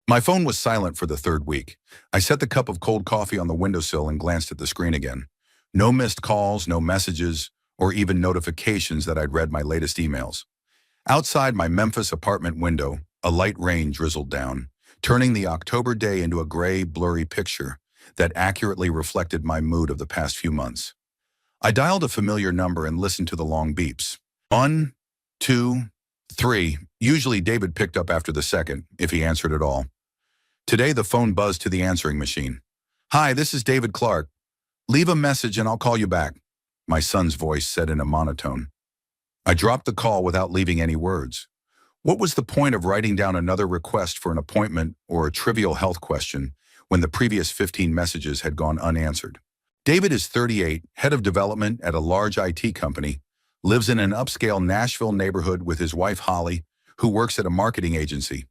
My phone was silent for the third week. I set the cup of cold coffee on the windowsill and glanced at the screen again. No missed calls, no messages, or even notifications that I'd read my latest emails. Outside my Memphis apartment window, a light rain drizzled down, turning the October day into a gray, blurry picture that accurately reflected my mood of the past few months. I dialed a familiar number and listened to the long beeps. 1, 2, 3. Usually David picked up after the second, if he answered at all. Today the phone buzzed to the answering machine. "Hi, this is David Clark. Leave a message and I'll call you back," my son's voice said in a monotone. I dropped the call without leaving any words. What was the point of writing down another request for an appointment or a trivial health question when the previous 15 messages had gone unanswered? David is 38, head of development at a large IT company, lives in an upscale Nashville neighborhood with his wife Holly, who works at a marketing agency.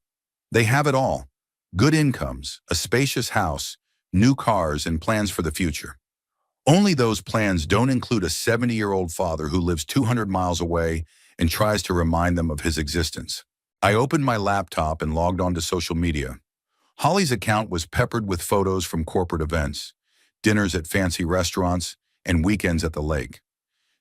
They have it all: good incomes, a spacious house, new cars, and plans for the future. Only those plans don't include a 70-year-old father who lives 200 miles away and tries to remind them of his existence. I opened my laptop and logged onto social media. Holly's account was peppered with photos from corporate events, dinners at fancy restaurants, and weekends at the lake.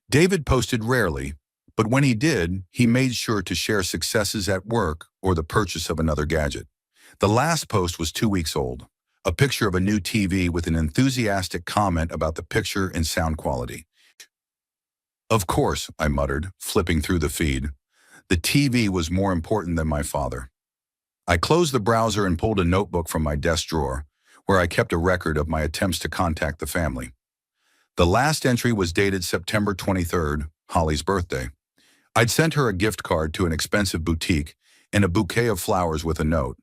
David posted rarely, but when he did, he made sure to share successes at work or the purchase of another gadget. The last post was 2 weeks old, a picture of a new TV with an enthusiastic comment about the picture and sound quality. "Of course," I muttered, flipping through the feed. The TV was more important than my father. I closed the browser and pulled a notebook from my desk drawer, where I kept a record of my attempts to contact the family. The last entry was dated September 23rd, Holly's birthday. I'd sent her a gift card to an expensive boutique and a bouquet of flowers with a note,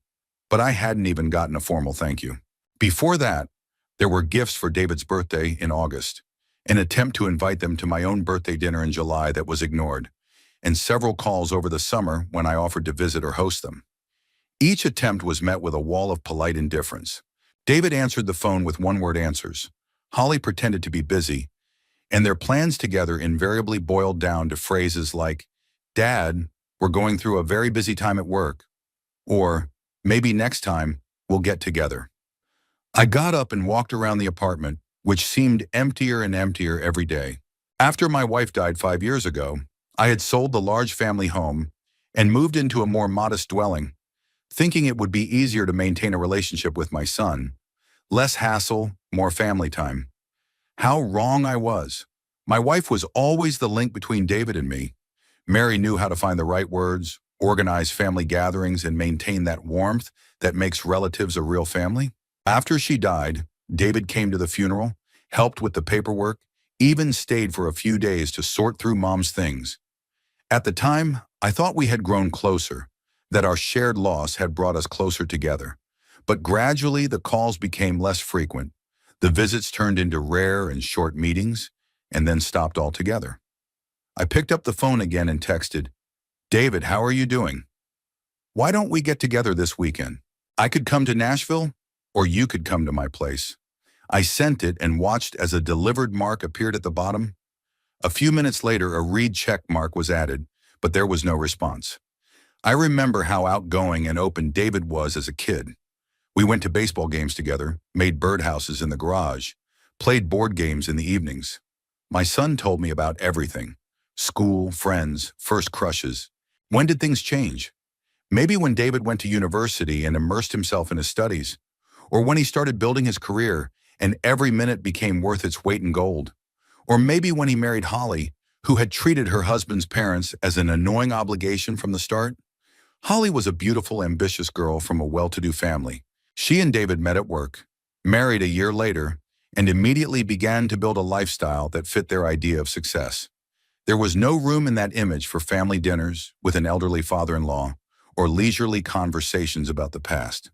but I hadn't even gotten a formal thank you. Before that, there were gifts for David's birthday in August, an attempt to invite them to my own birthday dinner in July that was ignored, and several calls over the summer when I offered to visit or host them. Each attempt was met with a wall of polite indifference. David answered the phone with one-word answers. Holly pretended to be busy, and their plans together invariably boiled down to phrases like, "Dad, we're going through a very busy time at work," or "Maybe next time we'll get together." I got up and walked around the apartment, which seemed emptier and emptier every day. After my wife died 5 years ago, I had sold the large family home and moved into a more modest dwelling, thinking it would be easier to maintain a relationship with my son. Less hassle, more family time. How wrong I was. My wife was always the link between David and me. Mary knew how to find the right words, organize family gatherings, and maintain that warmth that makes relatives a real family. After she died, David came to the funeral, helped with the paperwork, even stayed for a few days to sort through Mom's things. At the time, I thought we had grown closer, that our shared loss had brought us closer together. But gradually, the calls became less frequent. The visits turned into rare and short meetings, and then stopped altogether. I picked up the phone again and texted, "David, how are you doing? Why don't we get together this weekend? I could come to Nashville, or you could come to my place." I sent it and watched as a delivered mark appeared at the bottom. A few minutes later, a read check mark was added, but there was no response. I remember how outgoing and open David was as a kid. We went to baseball games together, made birdhouses in the garage, played board games in the evenings. My son told me about everything: school, friends, first crushes. When did things change? Maybe when David went to university and immersed himself in his studies, or when he started building his career and every minute became worth its weight in gold, or maybe when he married Holly, who had treated her husband's parents as an annoying obligation from the start. Holly was a beautiful, ambitious girl from a well-to-do family. She and David met at work, married a year later, and immediately began to build a lifestyle that fit their idea of success. There was no room in that image for family dinners with an elderly father-in-law or leisurely conversations about the past.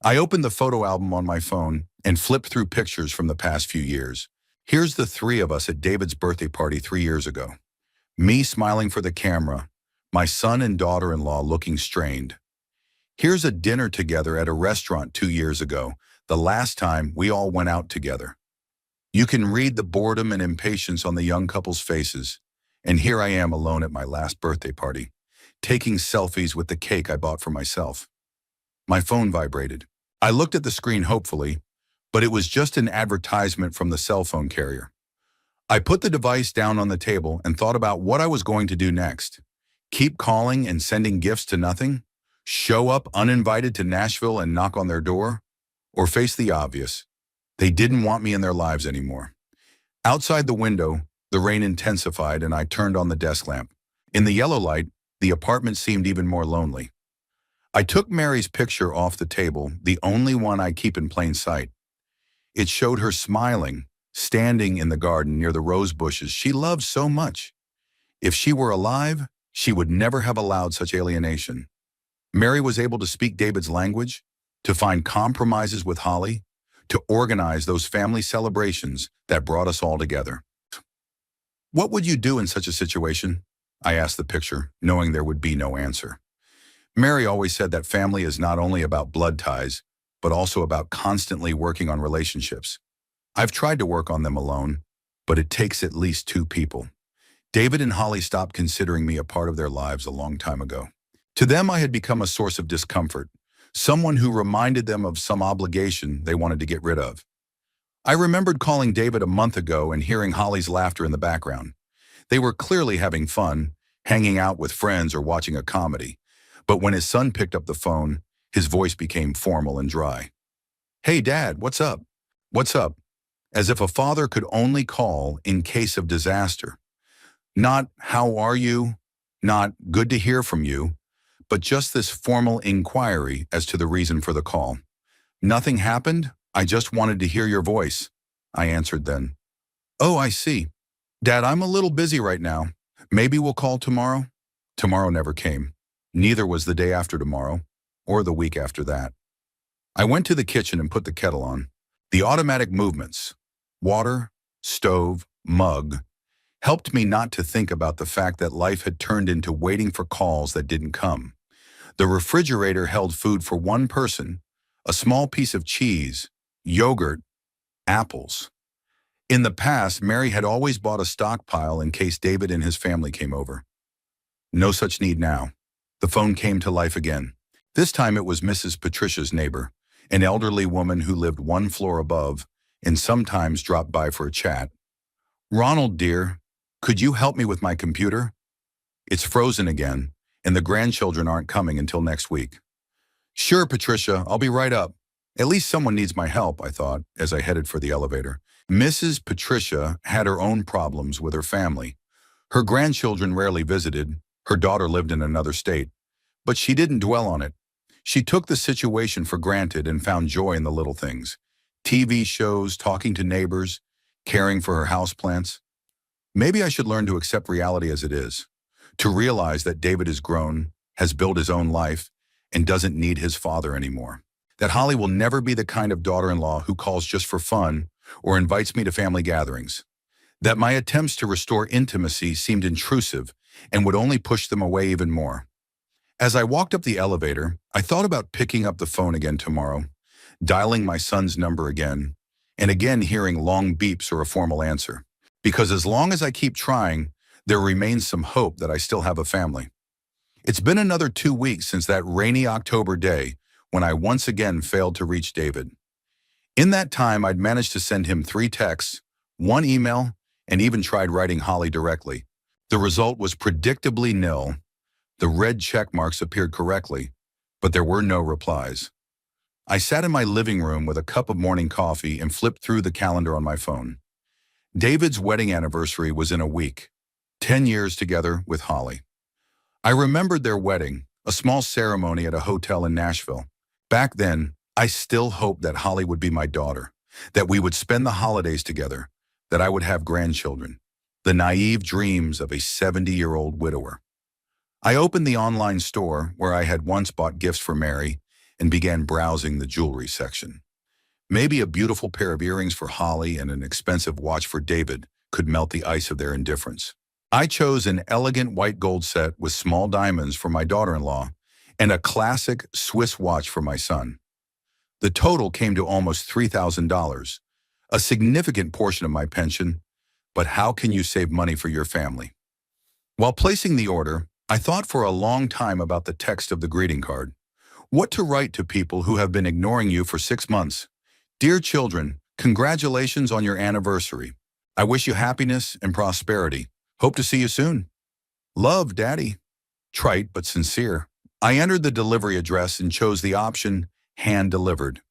I opened the photo album on my phone and flipped through pictures from the past few years. Here's the three of us at David's birthday party 3 years ago. Me smiling for the camera, my son and daughter-in-law looking strained. Here's a dinner together at a restaurant 2 years ago, the last time we all went out together. You can read the boredom and impatience on the young couple's faces, and here I am alone at my last birthday party, taking selfies with the cake I bought for myself. My phone vibrated. I looked at the screen hopefully, but it was just an advertisement from the cell phone carrier. I put the device down on the table and thought about what I was going to do next. Keep calling and sending gifts to nothing? Show up uninvited to Nashville and knock on their door? Or face the obvious? They didn't want me in their lives anymore. Outside the window, the rain intensified and I turned on the desk lamp. In the yellow light, the apartment seemed even more lonely. I took Mary's picture off the table, the only one I keep in plain sight. It showed her smiling, standing in the garden near the rose bushes she loved so much. If she were alive, she would never have allowed such alienation. Mary was able to speak David's language, to find compromises with Holly, to organize those family celebrations that brought us all together. What would you do in such a situation? I asked the picture, knowing there would be no answer. Mary always said that family is not only about blood ties, but also about constantly working on relationships. I've tried to work on them alone, but it takes at least two people. David and Holly stopped considering me a part of their lives a long time ago. To them, I had become a source of discomfort, someone who reminded them of some obligation they wanted to get rid of. I remembered calling David a month ago and hearing Holly's laughter in the background. They were clearly having fun, hanging out with friends or watching a comedy. But when his son picked up the phone, his voice became formal and dry. "Hey, Dad, what's up? What's up?" As if a father could only call in case of disaster. Not, "How are you?" Not, "Good to hear from you," but just this formal inquiry as to the reason for the call. "Nothing happened? I just wanted to hear your voice," I answered then. "Oh, I see. Dad, I'm a little busy right now. Maybe we'll call tomorrow?" Tomorrow never came. Neither was the day after tomorrow, or the week after that. I went to the kitchen and put the kettle on. The automatic movements, water, stove, mug, helped me not to think about the fact that life had turned into waiting for calls that didn't come. The refrigerator held food for one person, a small piece of cheese, yogurt, apples. In the past, Mary had always bought a stockpile in case David and his family came over. No such need now. The phone came to life again. This time it was Mrs. Patricia's neighbor, an elderly woman who lived one floor above and sometimes dropped by for a chat. "Ronald, dear, could you help me with my computer? It's frozen again, and the grandchildren aren't coming until next week." "Sure, Patricia, I'll be right up. At least someone needs my help," I thought, as I headed for the elevator. Mrs. Patricia had her own problems with her family. Her grandchildren rarely visited. Her daughter lived in another state. But she didn't dwell on it. She took the situation for granted and found joy in the little things. TV shows, talking to neighbors, caring for her houseplants. Maybe I should learn to accept reality as it is, to realize that David is grown, has built his own life, and doesn't need his father anymore. That Holly will never be the kind of daughter-in-law who calls just for fun or invites me to family gatherings. That my attempts to restore intimacy seemed intrusive and would only push them away even more. As I walked up the elevator, I thought about picking up the phone again tomorrow, dialing my son's number again, and again hearing long beeps or a formal answer. Because as long as I keep trying, there remains some hope that I still have a family. It's been another 2 weeks since that rainy October day when I once again failed to reach David. In that time, I'd managed to send him 3 texts, 1 email, and even tried writing Holly directly. The result was predictably nil. The red check marks appeared correctly, but there were no replies. I sat in my living room with a cup of morning coffee and flipped through the calendar on my phone. David's wedding anniversary was in a week, 10 years together with Holly. I remembered their wedding, a small ceremony at a hotel in Nashville. Back then, I still hoped that Holly would be my daughter, that we would spend the holidays together, that I would have grandchildren, the naive dreams of a 70-year-old widower. I opened the online store where I had once bought gifts for Mary and began browsing the jewelry section. Maybe a beautiful pair of earrings for Holly and an expensive watch for David could melt the ice of their indifference. I chose an elegant white gold set with small diamonds for my daughter-in-law and a classic Swiss watch for my son. The total came to almost $3,000, a significant portion of my pension, but how can you save money for your family? While placing the order, I thought for a long time about the text of the greeting card. What to write to people who have been ignoring you for 6 months. Dear children, congratulations on your anniversary. I wish you happiness and prosperity. Hope to see you soon. Love, Daddy. Trite but sincere. I entered the delivery address and chose the option hand delivered.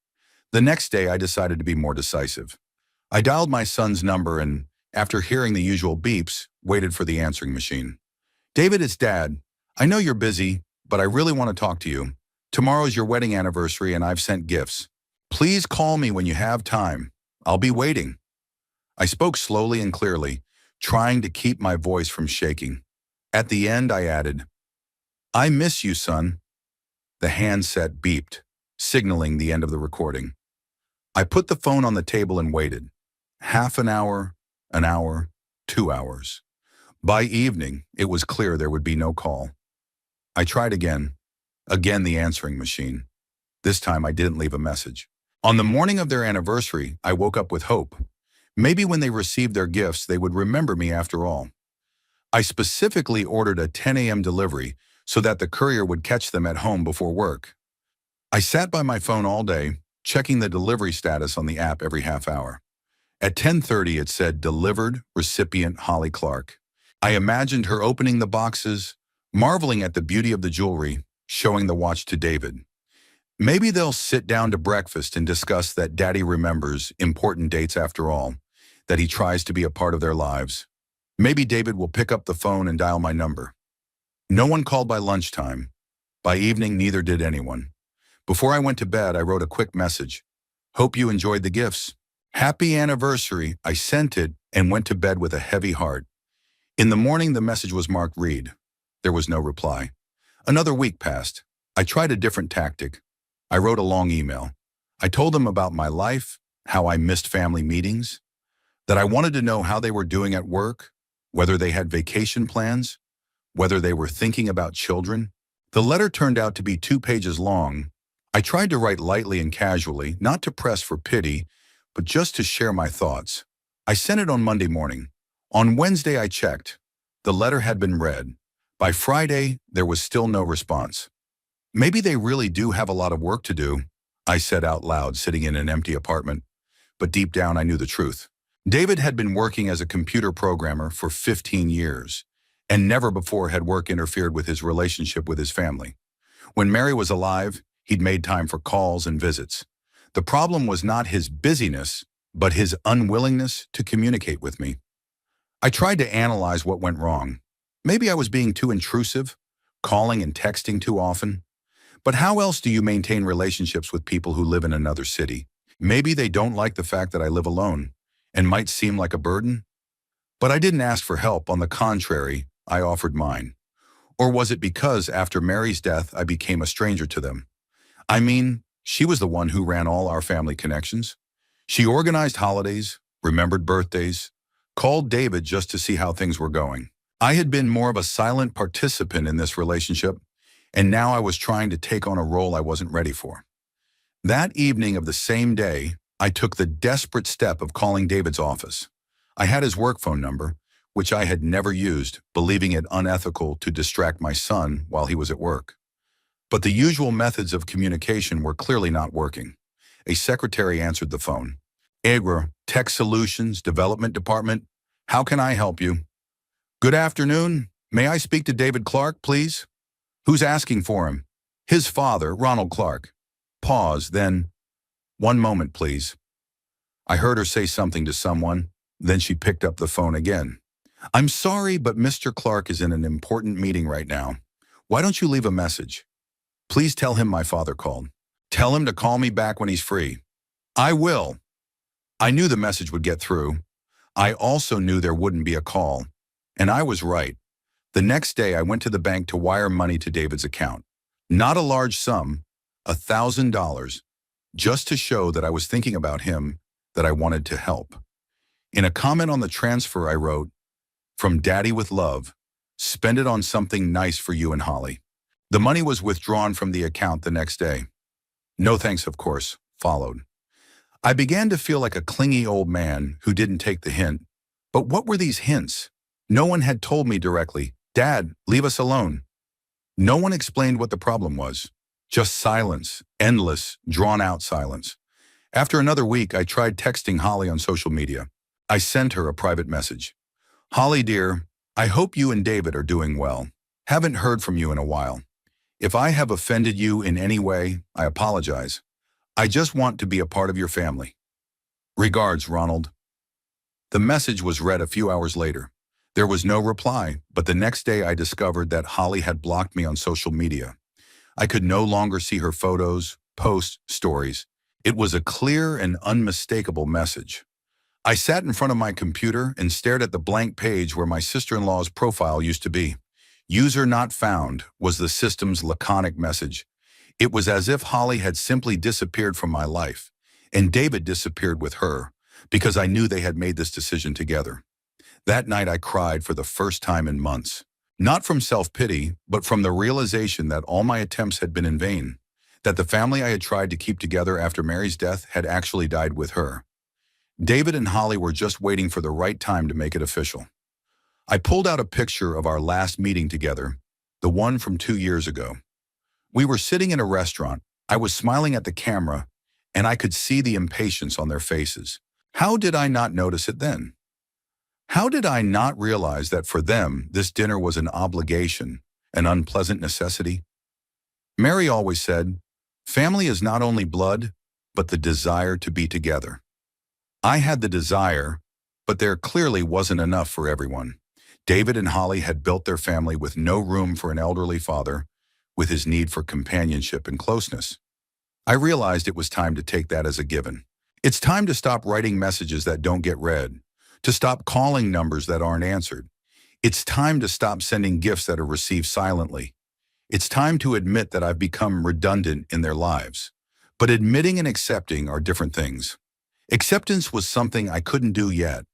The next day, I decided to be more decisive. I dialed my son's number and, after hearing the usual beeps, waited for the answering machine. David, it's Dad. I know you're busy, but I really want to talk to you. Tomorrow is your wedding anniversary and I've sent gifts. Please call me when you have time. I'll be waiting. I spoke slowly and clearly, trying to keep my voice from shaking. At the end, I added, I miss you, son. The handset beeped, signaling the end of the recording. I put the phone on the table and waited. Half an hour, 2 hours. By evening, it was clear there would be no call. I tried again. Again the answering machine. This time I didn't leave a message. On the morning of their anniversary, I woke up with hope. Maybe when they received their gifts, they would remember me after all. I specifically ordered a 10 a.m. delivery so that the courier would catch them at home before work. I sat by my phone all day, checking the delivery status on the app every half hour. At 10:30, it said, Delivered, recipient Holly Clark. I imagined her opening the boxes, marveling at the beauty of the jewelry, showing the watch to David. Maybe they'll sit down to breakfast and discuss that Daddy remembers important dates after all, that he tries to be a part of their lives. Maybe David will pick up the phone and dial my number. No one called by lunchtime. By evening, neither did anyone. Before I went to bed, I wrote a quick message. Hope you enjoyed the gifts. Happy anniversary. I sent it and went to bed with a heavy heart. In the morning, the message was marked read. There was no reply. Another week passed. I tried a different tactic. I wrote a long email. I told them about my life, how I missed family meetings, that I wanted to know how they were doing at work, whether they had vacation plans, whether they were thinking about children. The letter turned out to be 2 pages long. I tried to write lightly and casually, not to press for pity, but just to share my thoughts. I sent it on Monday morning. On Wednesday, I checked. The letter had been read. By Friday, there was still no response. Maybe they really do have a lot of work to do, I said out loud, sitting in an empty apartment. But deep down, I knew the truth. David had been working as a computer programmer for 15 years, and never before had work interfered with his relationship with his family. When Mary was alive, he'd made time for calls and visits. The problem was not his busyness, but his unwillingness to communicate with me. I tried to analyze what went wrong. Maybe I was being too intrusive, calling and texting too often. But how else do you maintain relationships with people who live in another city? Maybe they don't like the fact that I live alone and might seem like a burden. But I didn't ask for help. On the contrary, I offered mine. Or was it because after Mary's death, I became a stranger to them? I mean, she was the one who ran all our family connections. She organized holidays, remembered birthdays, called David just to see how things were going. I had been more of a silent participant in this relationship, and now I was trying to take on a role I wasn't ready for. That evening of the same day, I took the desperate step of calling David's office. I had his work phone number, which I had never used, believing it unethical to distract my son while he was at work. But the usual methods of communication were clearly not working. A secretary answered the phone. Agra, Tech Solutions, Development Department. How can I help you? Good afternoon. May I speak to David Clark, please? Who's asking for him? His father, Ronald Clark. Pause, then, one moment, please. I heard her say something to someone, then she picked up the phone again. I'm sorry, but Mr. Clark is in an important meeting right now. Why don't you leave a message? Please tell him my father called. Tell him to call me back when he's free. I will. I knew the message would get through. I also knew there wouldn't be a call. And I was right. The next day, I went to the bank to wire money to David's account. Not a large sum, $1,000, just to show that I was thinking about him, that I wanted to help. In a comment on the transfer, I wrote, From Daddy with love, spend it on something nice for you and Holly. The money was withdrawn from the account the next day. No thanks, of course, followed. I began to feel like a clingy old man who didn't take the hint. But what were these hints? No one had told me directly, Dad, leave us alone. No one explained what the problem was. Just silence, endless, drawn-out silence. After another week, I tried texting Holly on social media. I sent her a private message. Holly, dear, I hope you and David are doing well. Haven't heard from you in a while. If I have offended you in any way, I apologize. I just want to be a part of your family. Regards, Ronald. The message was read a few hours later. There was no reply, but the next day I discovered that Holly had blocked me on social media. I could no longer see her photos, posts, stories. It was a clear and unmistakable message. I sat in front of my computer and stared at the blank page where my sister-in-law's profile used to be. User not found was the system's laconic message. It was as if Holly had simply disappeared from my life, and David disappeared with her, because I knew they had made this decision together. That night I cried for the first time in months. Not from self-pity, but from the realization that all my attempts had been in vain, that the family I had tried to keep together after Mary's death had actually died with her. David and Holly were just waiting for the right time to make it official. I pulled out a picture of our last meeting together, the one from 2 years ago. We were sitting in a restaurant. I was smiling at the camera, and I could see the impatience on their faces. How did I not notice it then? How did I not realize that for them, this dinner was an obligation, an unpleasant necessity? Mary always said, family is not only blood, but the desire to be together. I had the desire, but there clearly wasn't enough for everyone. David and Holly had built their family with no room for an elderly father, with his need for companionship and closeness. I realized it was time to take that as a given. It's time to stop writing messages that don't get read, to stop calling numbers that aren't answered. It's time to stop sending gifts that are received silently. It's time to admit that I've become redundant in their lives. But admitting and accepting are different things. Acceptance was something I couldn't do yet.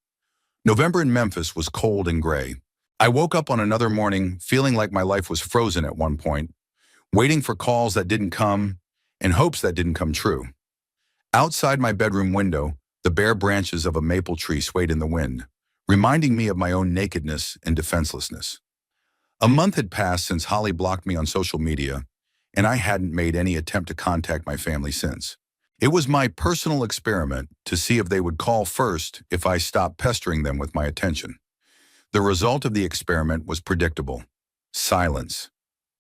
November in Memphis was cold and gray. I woke up on another morning feeling like my life was frozen at one point, waiting for calls that didn't come and hopes that didn't come true. Outside my bedroom window, the bare branches of a maple tree swayed in the wind, reminding me of my own nakedness and defenselessness. A month had passed since Holly blocked me on social media, and I hadn't made any attempt to contact my family since. It was my personal experiment to see if they would call first if I stopped pestering them with my attention. The result of the experiment was predictable. Silence.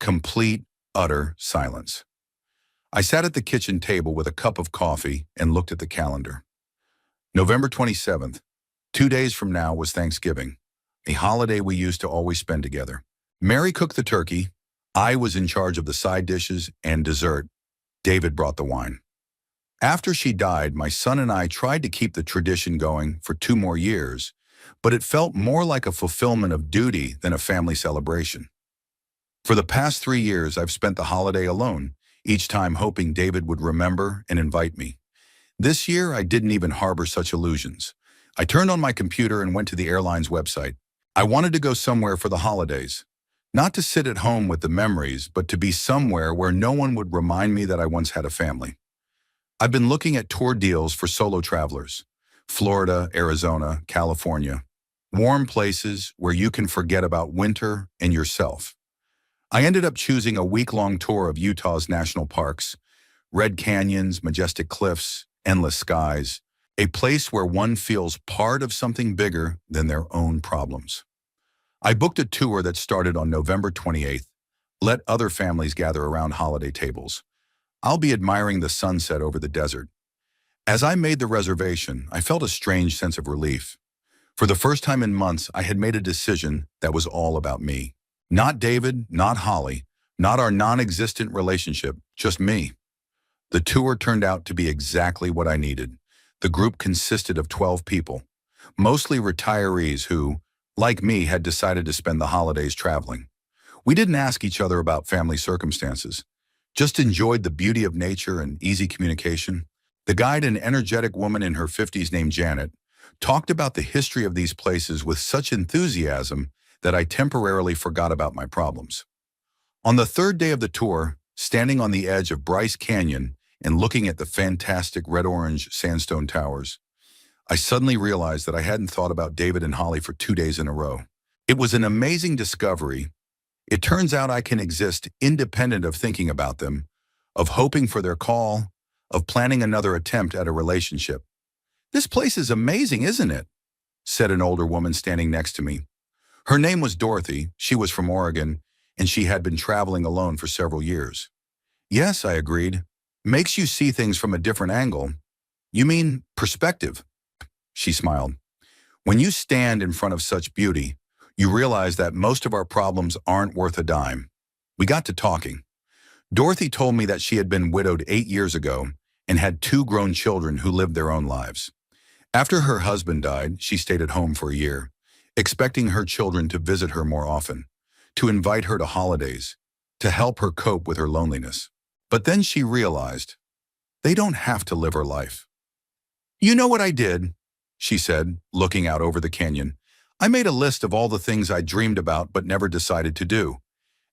Complete, utter silence. I sat at the kitchen table with a cup of coffee and looked at the calendar. November 27th, 2 days from now, was Thanksgiving, a holiday we used to always spend together. Mary cooked the turkey. I was in charge of the side dishes and dessert. David brought the wine. After she died, my son and I tried to keep the tradition going for 2 more years, but it felt more like a fulfillment of duty than a family celebration. For the past 3 years, I've spent the holiday alone, each time hoping David would remember and invite me. This year, I didn't even harbor such illusions. I turned on my computer and went to the airline's website. I wanted to go somewhere for the holidays. Not to sit at home with the memories, but to be somewhere where no one would remind me that I once had a family. I've been looking at tour deals for solo travelers. Florida, Arizona, California. Warm places where you can forget about winter and yourself. I ended up choosing a week-long tour of Utah's national parks. Red canyons, majestic cliffs, endless skies. A place where one feels part of something bigger than their own problems. I booked a tour that started on November 28th. Let other families gather around holiday tables. I'll be admiring the sunset over the desert. As I made the reservation, I felt a strange sense of relief. For the first time in months, I had made a decision that was all about me. Not David, not Holly, not our non-existent relationship, just me. The tour turned out to be exactly what I needed. The group consisted of 12 people, mostly retirees who, like me, had decided to spend the holidays traveling. We didn't ask each other about family circumstances, just enjoyed the beauty of nature and easy communication. The guide, an energetic woman in her 50s named Janet, talked about the history of these places with such enthusiasm that I temporarily forgot about my problems. On the 3rd day of the tour, standing on the edge of Bryce Canyon and looking at the fantastic red-orange sandstone towers, I suddenly realized that I hadn't thought about David and Holly for 2 days in a row. It was an amazing discovery. It turns out I can exist independent of thinking about them, of hoping for their call, of planning another attempt at a relationship. "This place is amazing, isn't it?" said an older woman standing next to me. Her name was Dorothy, she was from Oregon, and she had been traveling alone for several years. "Yes," I agreed. "Makes you see things from a different angle." "You mean perspective?" She smiled. "When you stand in front of such beauty, you realize that most of our problems aren't worth a dime." We got to talking. Dorothy told me that she had been widowed 8 years ago and had two grown children who lived their own lives. After her husband died, she stayed at home for a year, expecting her children to visit her more often, to invite her to holidays, to help her cope with her loneliness. But then she realized, they don't have to live her life. "You know what I did?" she said, looking out over the canyon. "I made a list of all the things I dreamed about but never decided to do.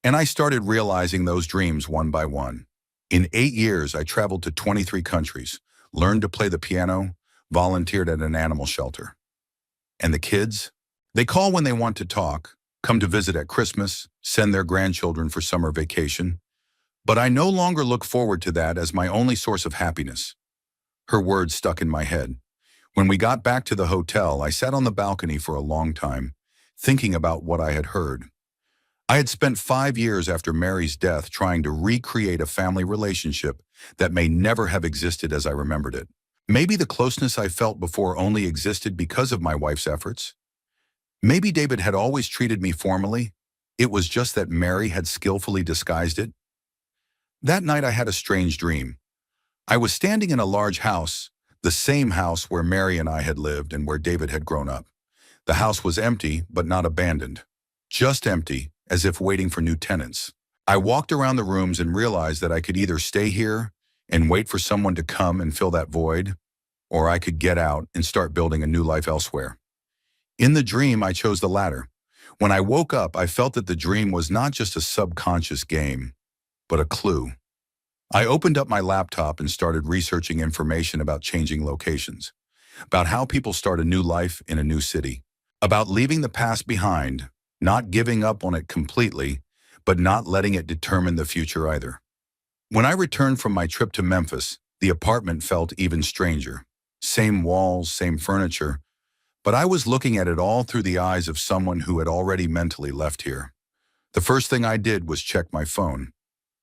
And I started realizing those dreams one by one. In 8 years, I traveled to 23 countries, learned to play the piano, volunteered at an animal shelter. And the kids? They call when they want to talk, come to visit at Christmas, send their grandchildren for summer vacation. But I no longer look forward to that as my only source of happiness." Her words stuck in my head. When we got back to the hotel, I sat on the balcony for a long time, thinking about what I had heard. I had spent 5 years after Mary's death trying to recreate a family relationship that may never have existed as I remembered it. Maybe the closeness I felt before only existed because of my wife's efforts. Maybe David had always treated me formally. It was just that Mary had skillfully disguised it. That night I had a strange dream. I was standing in a large house, the same house where Mary and I had lived and where David had grown up. The house was empty, but not abandoned. Just empty, as if waiting for new tenants. I walked around the rooms and realized that I could either stay here and wait for someone to come and fill that void, or I could get out and start building a new life elsewhere. In the dream, I chose the latter. When I woke up, I felt that the dream was not just a subconscious game, but a clue. I opened up my laptop and started researching information about changing locations, about how people start a new life in a new city, about leaving the past behind, not giving up on it completely, but not letting it determine the future either. When I returned from my trip to Memphis, the apartment felt even stranger. Same walls, same furniture, but I was looking at it all through the eyes of someone who had already mentally left here. The first thing I did was check my phone.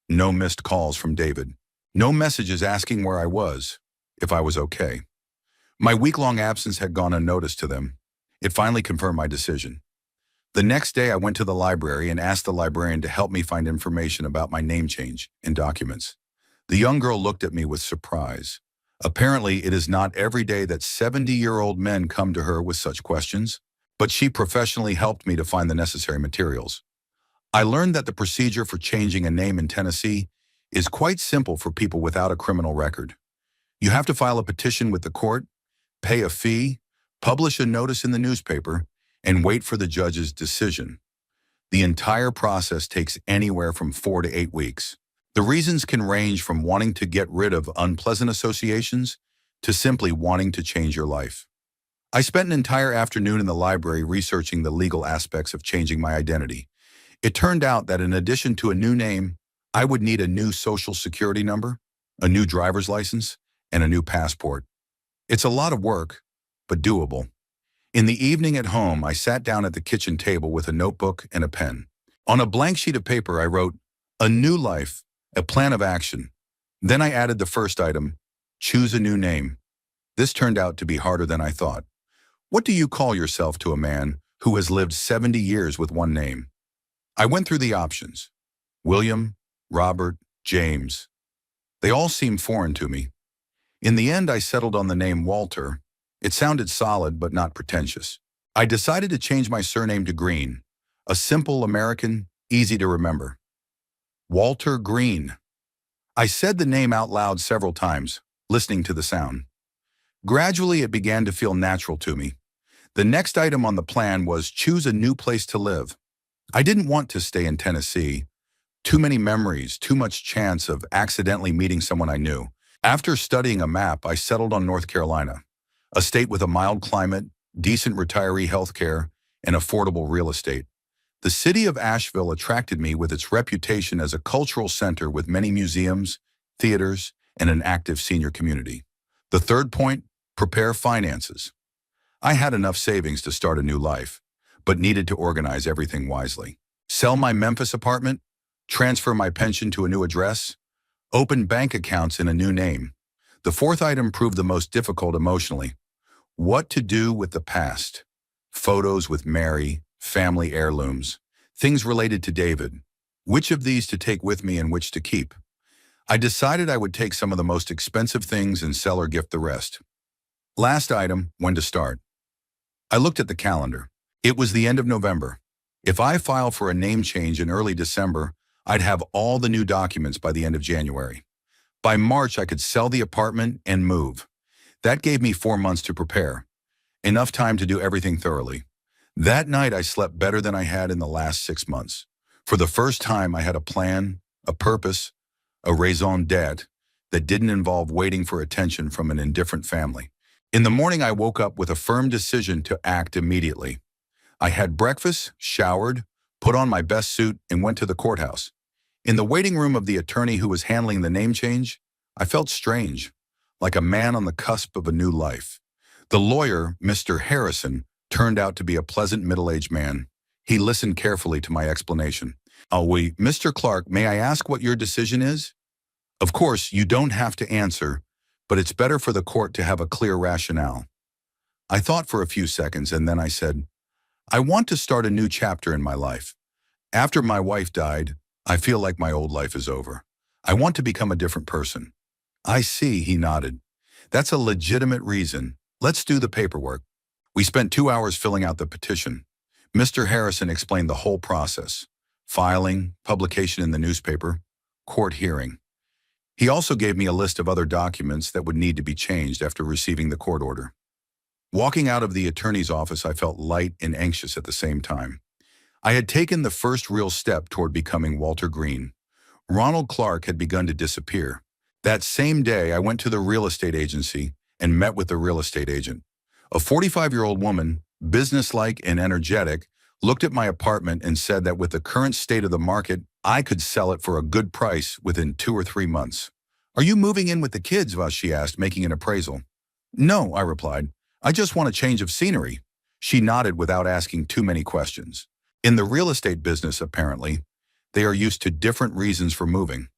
No missed calls from David. No messages asking where I was, if I was okay. My week-long absence had gone unnoticed to them. It finally confirmed my decision. The next day, I went to the library and asked the librarian to help me find information about my name change and documents. The young girl looked at me with surprise. Apparently, it is not every day that 70-year-old men come to her with such questions, but she professionally helped me to find the necessary materials. I learned that the procedure for changing a name in Tennessee is quite simple for people without a criminal record. You have to file a petition with the court, pay a fee, publish a notice in the newspaper, and wait for the judge's decision. The entire process takes anywhere from 4 to 8 weeks. The reasons can range from wanting to get rid of unpleasant associations to simply wanting to change your life. I spent an entire afternoon in the library researching the legal aspects of changing my identity. It turned out that in addition to a new name, I would need a new social security number, a new driver's license, and a new passport. It's a lot of work, but doable. In the evening at home, I sat down at the kitchen table with a notebook and a pen. On a blank sheet of paper, I wrote, "A new life, a plan of action." Then I added the first item, "Choose a new name." This turned out to be harder than I thought. What do you call yourself to a man who has lived 70 years with one name? I went through the options. William, Robert, James. They all seemed foreign to me. In the end, I settled on the name Walter. It sounded solid but not pretentious. I decided to change my surname to Green, a simple American, easy to remember. Walter Green. I said the name out loud several times, listening to the sound. Gradually, it began to feel natural to me. The next item on the plan was choose a new place to live. I didn't want to stay in Tennessee. Too many memories, too much chance of accidentally meeting someone I knew. After studying a map, I settled on North Carolina, a state with a mild climate, decent retiree health care, and affordable real estate. The city of Asheville attracted me with its reputation as a cultural center with many museums, theaters, and an active senior community. The third point, prepare finances. I had enough savings to start a new life, but needed to organize everything wisely. Sell my Memphis apartment, transfer my pension to a new address, open bank accounts in a new name. The fourth item proved the most difficult emotionally. What to do with the past. Photos with Mary, family heirlooms, things related to David. Which of these to take with me and which to keep? I decided I would take some of the most expensive things and sell or gift the rest. Last item, when to start. I looked at the calendar. It was the end of November. If I file for a name change in early December, I'd have all the new documents by the end of January. By March, I could sell the apartment and move. That gave me 4 months to prepare. Enough time to do everything thoroughly. That night, I slept better than I had in the last 6 months. For the first time, I had a plan, a purpose, a raison d'etre that didn't involve waiting for attention from an indifferent family. In the morning, I woke up with a firm decision to act immediately. I had breakfast, showered, put on my best suit, and went to the courthouse. In the waiting room of the attorney who was handling the name change, I felt strange, like a man on the cusp of a new life. The lawyer, Mr. Harrison, turned out to be a pleasant middle-aged man. He listened carefully to my explanation. Mr. Clark, may I ask what your decision is? Of course, you don't have to answer, but it's better for the court to have a clear rationale. I thought for a few seconds and then I said, I want to start a new chapter in my life. After my wife died, I feel like my old life is over. I want to become a different person. I see, he nodded. That's a legitimate reason. Let's do the paperwork. We spent 2 hours filling out the petition. Mr. Harrison explained the whole process. Filing, publication in the newspaper, court hearing. He also gave me a list of other documents that would need to be changed after receiving the court order. Walking out of the attorney's office, I felt light and anxious at the same time. I had taken the first real step toward becoming Walter Green. Ronald Clark had begun to disappear. That same day, I went to the real estate agency and met with the real estate agent. A 45-year-old woman, businesslike and energetic, looked at my apartment and said that with the current state of the market, I could sell it for a good price within 2 or 3 months. Are you moving in with the kids? She asked, making an appraisal. No, I replied. I just want a change of scenery. She nodded without asking too many questions. In the real estate business, apparently, they are used to different reasons for moving.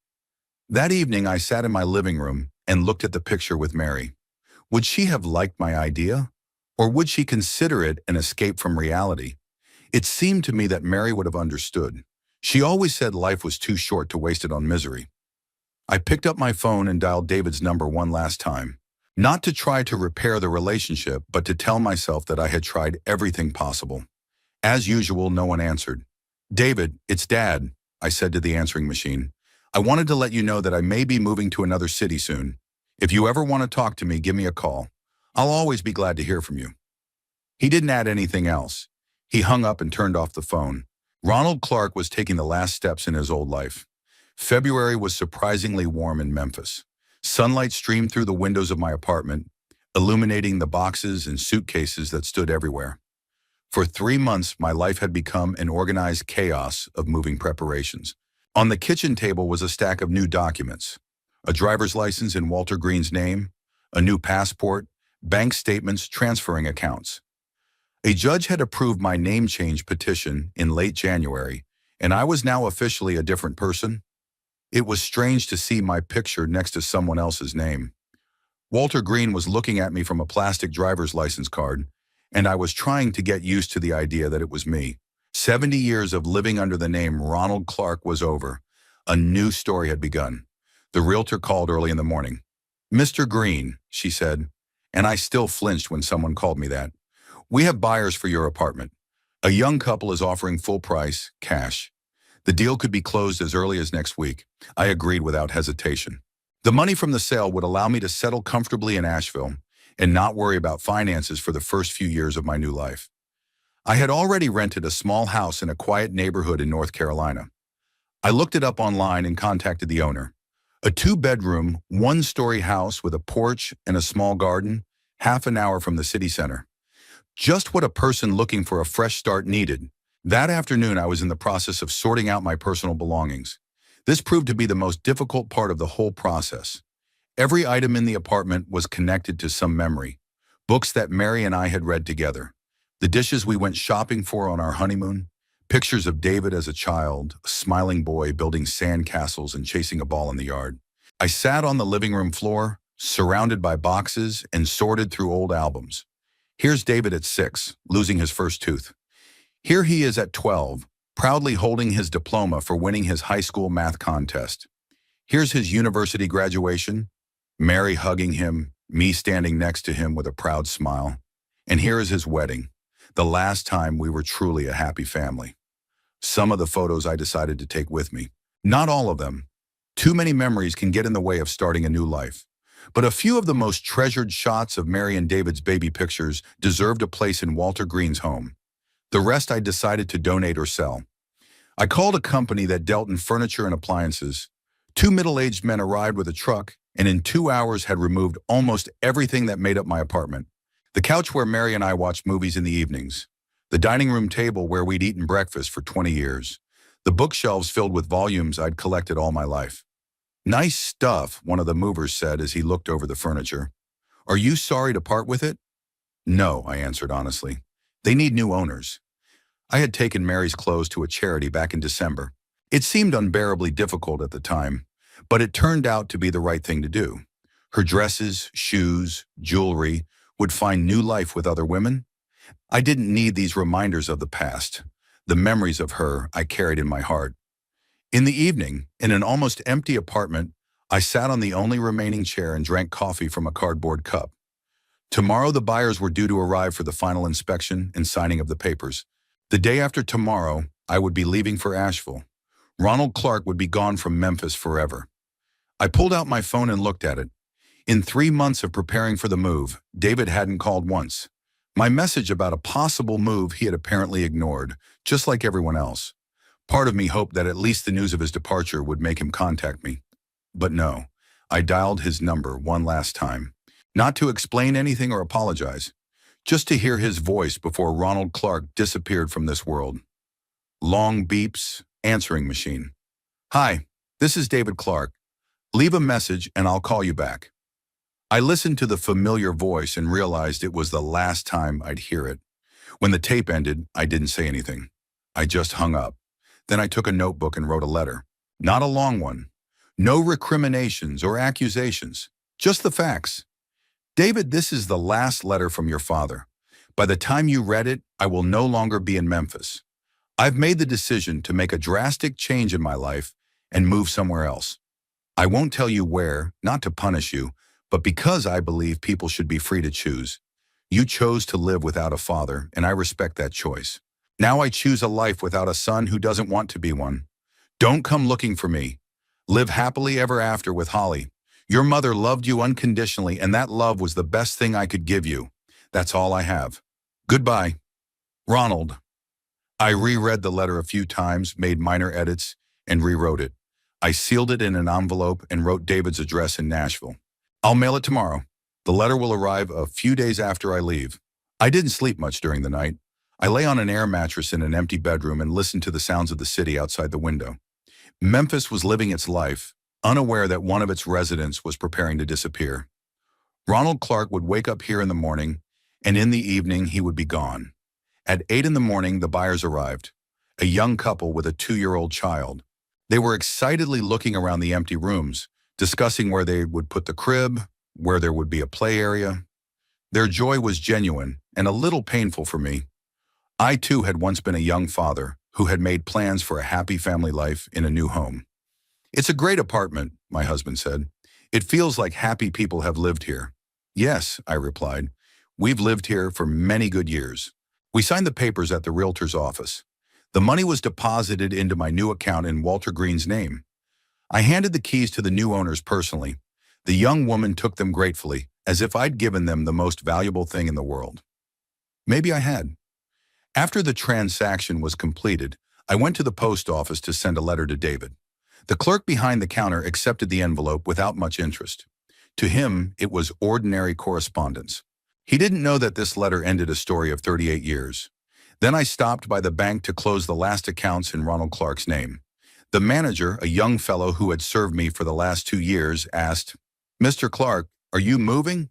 That evening, I sat in my living room and looked at the picture with Mary. Would she have liked my idea? Or would she consider it an escape from reality? It seemed to me that Mary would have understood. She always said life was too short to waste it on misery. I picked up my phone and dialed David's number one last time. Not to try to repair the relationship, but to tell myself that I had tried everything possible. As usual, no one answered. David, it's Dad, I said to the answering machine. I wanted to let you know that I may be moving to another city soon. If you ever want to talk to me, give me a call. I'll always be glad to hear from you. He didn't add anything else. He hung up and turned off the phone. Ronald Clark was taking the last steps in his old life. February was surprisingly warm in Memphis. Sunlight streamed through the windows of my apartment, illuminating the boxes and suitcases that stood everywhere. For 3 months, my life had become an organized chaos of moving preparations. On the kitchen table was a stack of new documents: a driver's license in Walter Green's name, a new passport, bank statements, transferring accounts. A judge had approved my name change petition in late January, and I was now officially a different person. It was strange to see my picture next to someone else's name. Walter Green was looking at me from a plastic driver's license card, and I was trying to get used to the idea that it was me. 70 years of living under the name Ronald Clark was over. A new story had begun. The realtor called early in the morning. Mr. Green, she said, and I still flinched when someone called me that. We have buyers for your apartment. A young couple is offering full price, cash. The deal could be closed as early as next week. I agreed without hesitation. The money from the sale would allow me to settle comfortably in Asheville and not worry about finances for the first few years of my new life. I had already rented a small house in a quiet neighborhood in North Carolina. I looked it up online and contacted the owner. A 2-bedroom, 1-story house with a porch and a small garden, half an hour from the city center. Just what a person looking for a fresh start needed. That afternoon, I was in the process of sorting out my personal belongings. This proved to be the most difficult part of the whole process. Every item in the apartment was connected to some memory. Books that Mary and I had read together. The dishes we went shopping for on our honeymoon. Pictures of David as a child, a smiling boy building sand castles and chasing a ball in the yard. I sat on the living room floor, surrounded by boxes and sorted through old albums. Here's David at 6, losing his first tooth. Here he is at 12, proudly holding his diploma for winning his high school math contest. Here's his university graduation, Mary hugging him, me standing next to him with a proud smile. And here is his wedding, the last time we were truly a happy family. Some of the photos I decided to take with me. Not all of them. Too many memories can get in the way of starting a new life. But a few of the most treasured shots of Mary and David's baby pictures deserved a place in Walter Green's home. The rest I decided to donate or sell. I called a company that dealt in furniture and appliances. Two middle-aged men arrived with a truck and in 2 hours had removed almost everything that made up my apartment. The couch where Mary and I watched movies in the evenings. The dining room table where we'd eaten breakfast for 20 years. The bookshelves filled with volumes I'd collected all my life. Nice stuff, one of the movers said as he looked over the furniture. Are you sorry to part with it? No, I answered honestly. They need new owners. I had taken Mary's clothes to a charity back in December. It seemed unbearably difficult at the time, but it turned out to be the right thing to do. Her dresses, shoes, jewelry would find new life with other women. I didn't need these reminders of the past. The memories of her I carried in my heart. In the evening, in an almost empty apartment, I sat on the only remaining chair and drank coffee from a cardboard cup. Tomorrow the buyers were due to arrive for the final inspection and signing of the papers. The day after tomorrow, I would be leaving for Asheville. Ronald Clark would be gone from Memphis forever. I pulled out my phone and looked at it. In 3 months of preparing for the move, David hadn't called once. My message about a possible move he had apparently ignored, just like everyone else. Part of me hoped that at least the news of his departure would make him contact me. But no, I dialed his number one last time. Not to explain anything or apologize, just to hear his voice before Ronald Clark disappeared from this world. Long beeps, answering machine. Hi, this is David Clark. Leave a message and I'll call you back. I listened to the familiar voice and realized it was the last time I'd hear it. When the tape ended, I didn't say anything. I just hung up. Then I took a notebook and wrote a letter. Not a long one. No recriminations or accusations. Just the facts. David, this is the last letter from your father. By the time you read it, I will no longer be in Memphis. I've made the decision to make a drastic change in my life and move somewhere else. I won't tell you where, not to punish you, but because I believe people should be free to choose. You chose to live without a father, and I respect that choice. Now I choose a life without a son who doesn't want to be one. Don't come looking for me. Live happily ever after with Holly. Your mother loved you unconditionally, and that love was the best thing I could give you. That's all I have. Goodbye. Ronald. I reread the letter a few times, made minor edits, and rewrote it. I sealed it in an envelope and wrote David's address in Nashville. I'll mail it tomorrow. The letter will arrive a few days after I leave. I didn't sleep much during the night. I lay on an air mattress in an empty bedroom and listened to the sounds of the city outside the window. Memphis was living its life, unaware that one of its residents was preparing to disappear. Ronald Clark would wake up here in the morning, and in the evening he would be gone. At 8 in the morning, the buyers arrived, a young couple with a 2-year-old child. They were excitedly looking around the empty rooms, discussing where they would put the crib, where there would be a play area. Their joy was genuine and a little painful for me. I too had once been a young father who had made plans for a happy family life in a new home. It's a great apartment, my husband said. It feels like happy people have lived here. Yes, I replied. We've lived here for many good years. We signed the papers at the realtor's office. The money was deposited into my new account in Walter Green's name. I handed the keys to the new owners personally. The young woman took them gratefully, as if I'd given them the most valuable thing in the world. Maybe I had. After the transaction was completed, I went to the post office to send a letter to David. The clerk behind the counter accepted the envelope without much interest. To him, it was ordinary correspondence. He didn't know that this letter ended a story of 38 years. Then I stopped by the bank to close the last accounts in Ronald Clark's name. The manager, a young fellow who had served me for the last 2 years, asked, "Mr. Clark, are you moving?"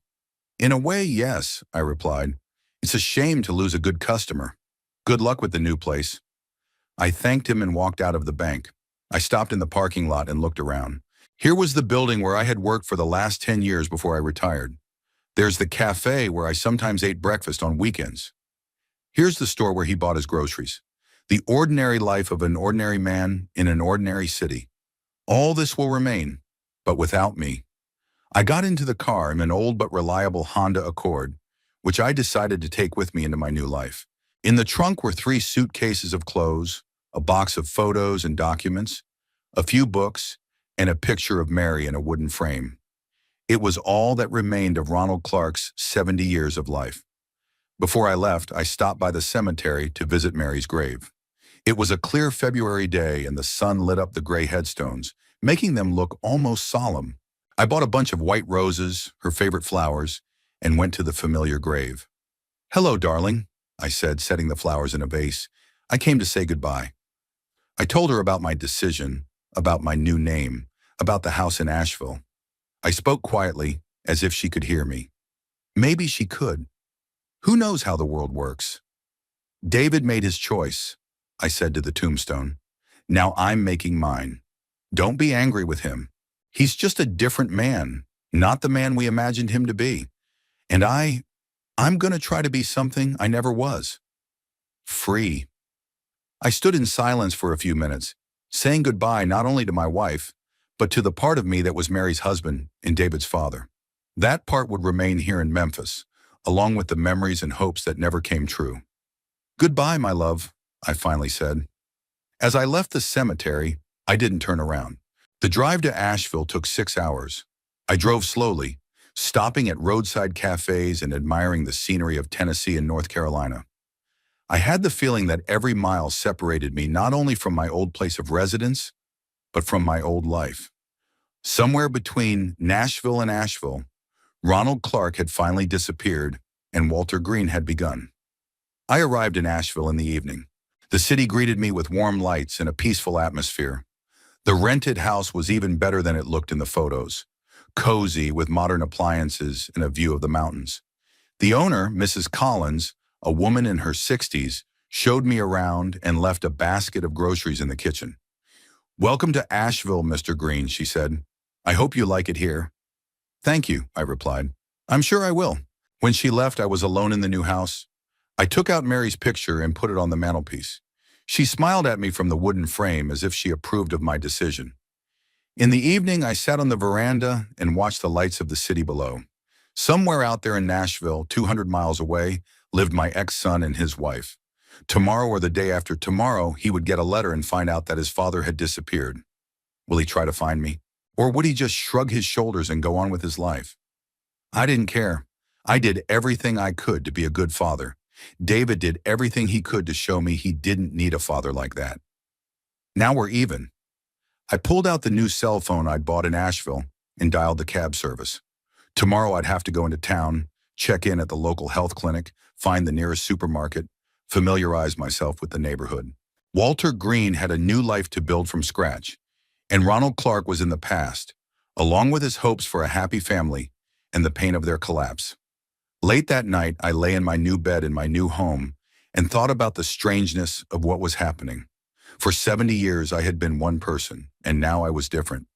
"In a way, yes," I replied. "It's a shame to lose a good customer. Good luck with the new place." I thanked him and walked out of the bank. I stopped in the parking lot and looked around. Here was the building where I had worked for the last 10 years before I retired. There's the cafe where I sometimes ate breakfast on weekends. Here's the store where he bought his groceries. The ordinary life of an ordinary man in an ordinary city. All this will remain, but without me. I got into the car in an old but reliable Honda Accord, which I decided to take with me into my new life. In the trunk were 3 suitcases of clothes, a box of photos and documents, a few books, and a picture of Mary in a wooden frame. It was all that remained of Ronald Clark's 70 years of life. Before I left, I stopped by the cemetery to visit Mary's grave. It was a clear February day and the sun lit up the gray headstones, making them look almost solemn. I bought a bunch of white roses, her favorite flowers, and went to the familiar grave. "Hello, darling," I said, setting the flowers in a vase. "I came to say goodbye." I told her about my decision, about my new name, about the house in Asheville. I spoke quietly, as if she could hear me. Maybe she could. Who knows how the world works? "David made his choice," I said to the tombstone. "Now I'm making mine. Don't be angry with him. He's just a different man, not the man we imagined him to be. And I'm going to try to be something I never was. Free." I stood in silence for a few minutes, saying goodbye not only to my wife, but to the part of me that was Mary's husband and David's father. That part would remain here in Memphis, along with the memories and hopes that never came true. "Goodbye, my love," I finally said. As I left the cemetery, I didn't turn around. The drive to Asheville took 6 hours. I drove slowly, stopping at roadside cafes and admiring the scenery of Tennessee and North Carolina. I had the feeling that every mile separated me not only from my old place of residence, but from my old life. Somewhere between Nashville and Asheville, Ronald Clark had finally disappeared and Walter Green had begun. I arrived in Asheville in the evening. The city greeted me with warm lights and a peaceful atmosphere. The rented house was even better than it looked in the photos, cozy with modern appliances and a view of the mountains. The owner, Mrs. Collins, a woman in her 60s, showed me around and left a basket of groceries in the kitchen. "Welcome to Asheville, Mr. Green," she said. "I hope you like it here." "Thank you," I replied. "I'm sure I will." When she left, I was alone in the new house. I took out Mary's picture and put it on the mantelpiece. She smiled at me from the wooden frame as if she approved of my decision. In the evening, I sat on the veranda and watched the lights of the city below. Somewhere out there in Nashville, 200 miles away, lived my ex-son and his wife. Tomorrow or the day after tomorrow, he would get a letter and find out that his father had disappeared. Will he try to find me? Or would he just shrug his shoulders and go on with his life? I didn't care. I did everything I could to be a good father. David did everything he could to show me he didn't need a father like that. Now we're even. I pulled out the new cell phone I'd bought in Asheville and dialed the cab service. Tomorrow I'd have to go into town, check in at the local health clinic, find the nearest supermarket, familiarize myself with the neighborhood. Walter Green had a new life to build from scratch, and Ronald Clark was in the past, along with his hopes for a happy family and the pain of their collapse. Late that night, I lay in my new bed in my new home and thought about the strangeness of what was happening. For 70 years, I had been one person, and now I was different.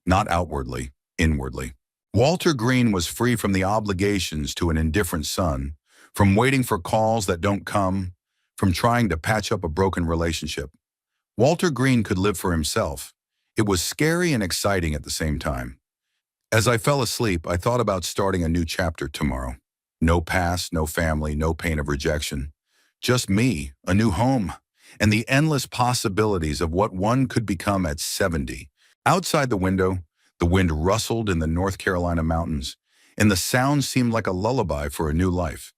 Not outwardly, inwardly. Walter Green was free from the obligations to an indifferent son, from waiting for calls that don't come, from trying to patch up a broken relationship. Walter Green could live for himself. It was scary and exciting at the same time. As I fell asleep, I thought about starting a new chapter tomorrow. No past, no family, no pain of rejection. Just me, a new home, and the endless possibilities of what one could become at 70. Outside the window, the wind rustled in the North Carolina mountains, and the sound seemed like a lullaby for a new life.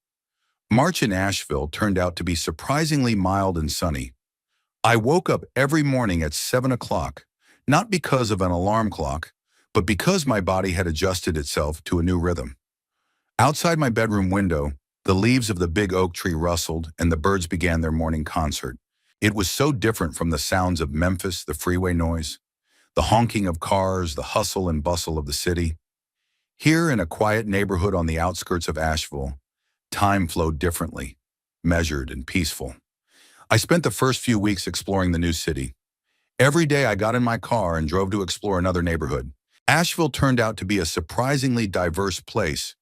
March in Asheville turned out to be surprisingly mild and sunny. I woke up every morning at 7 o'clock, not because of an alarm clock, but because my body had adjusted itself to a new rhythm. Outside my bedroom window, the leaves of the big oak tree rustled and the birds began their morning concert. It was so different from the sounds of Memphis, the freeway noise, the honking of cars, the hustle and bustle of the city. Here in a quiet neighborhood on the outskirts of Asheville, time flowed differently, measured and peaceful. I spent the first few weeks exploring the new city. Every day I got in my car and drove to explore another neighborhood. Asheville turned out to be a surprisingly diverse place.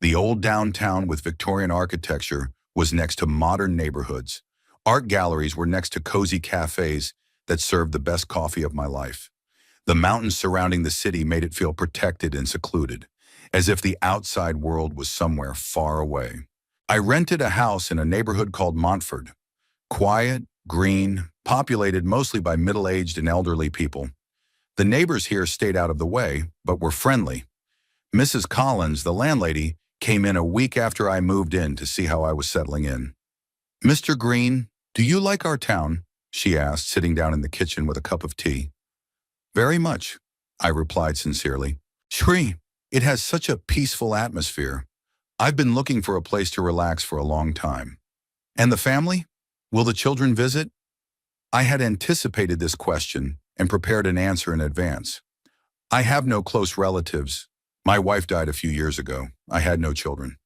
The old downtown with Victorian architecture was next to modern neighborhoods. Art galleries were next to cozy cafes that served the best coffee of my life. The mountains surrounding the city made it feel protected and secluded, as if the outside world was somewhere far away. I rented a house in a neighborhood called Montford. Quiet, green, populated mostly by middle-aged and elderly people. The neighbors here stayed out of the way, but were friendly. Mrs. Collins, the landlady, came in a week after I moved in to see how I was settling in. "Mr. Green, do you like our town?" she asked, sitting down in the kitchen with a cup of tea. "Very much," I replied sincerely. "Shri, it has such a peaceful atmosphere. I've been looking for a place to relax for a long time." "And the family? Will the children visit?" I had anticipated this question and prepared an answer in advance. "I have no close relatives. My wife died a few years ago. I had no children.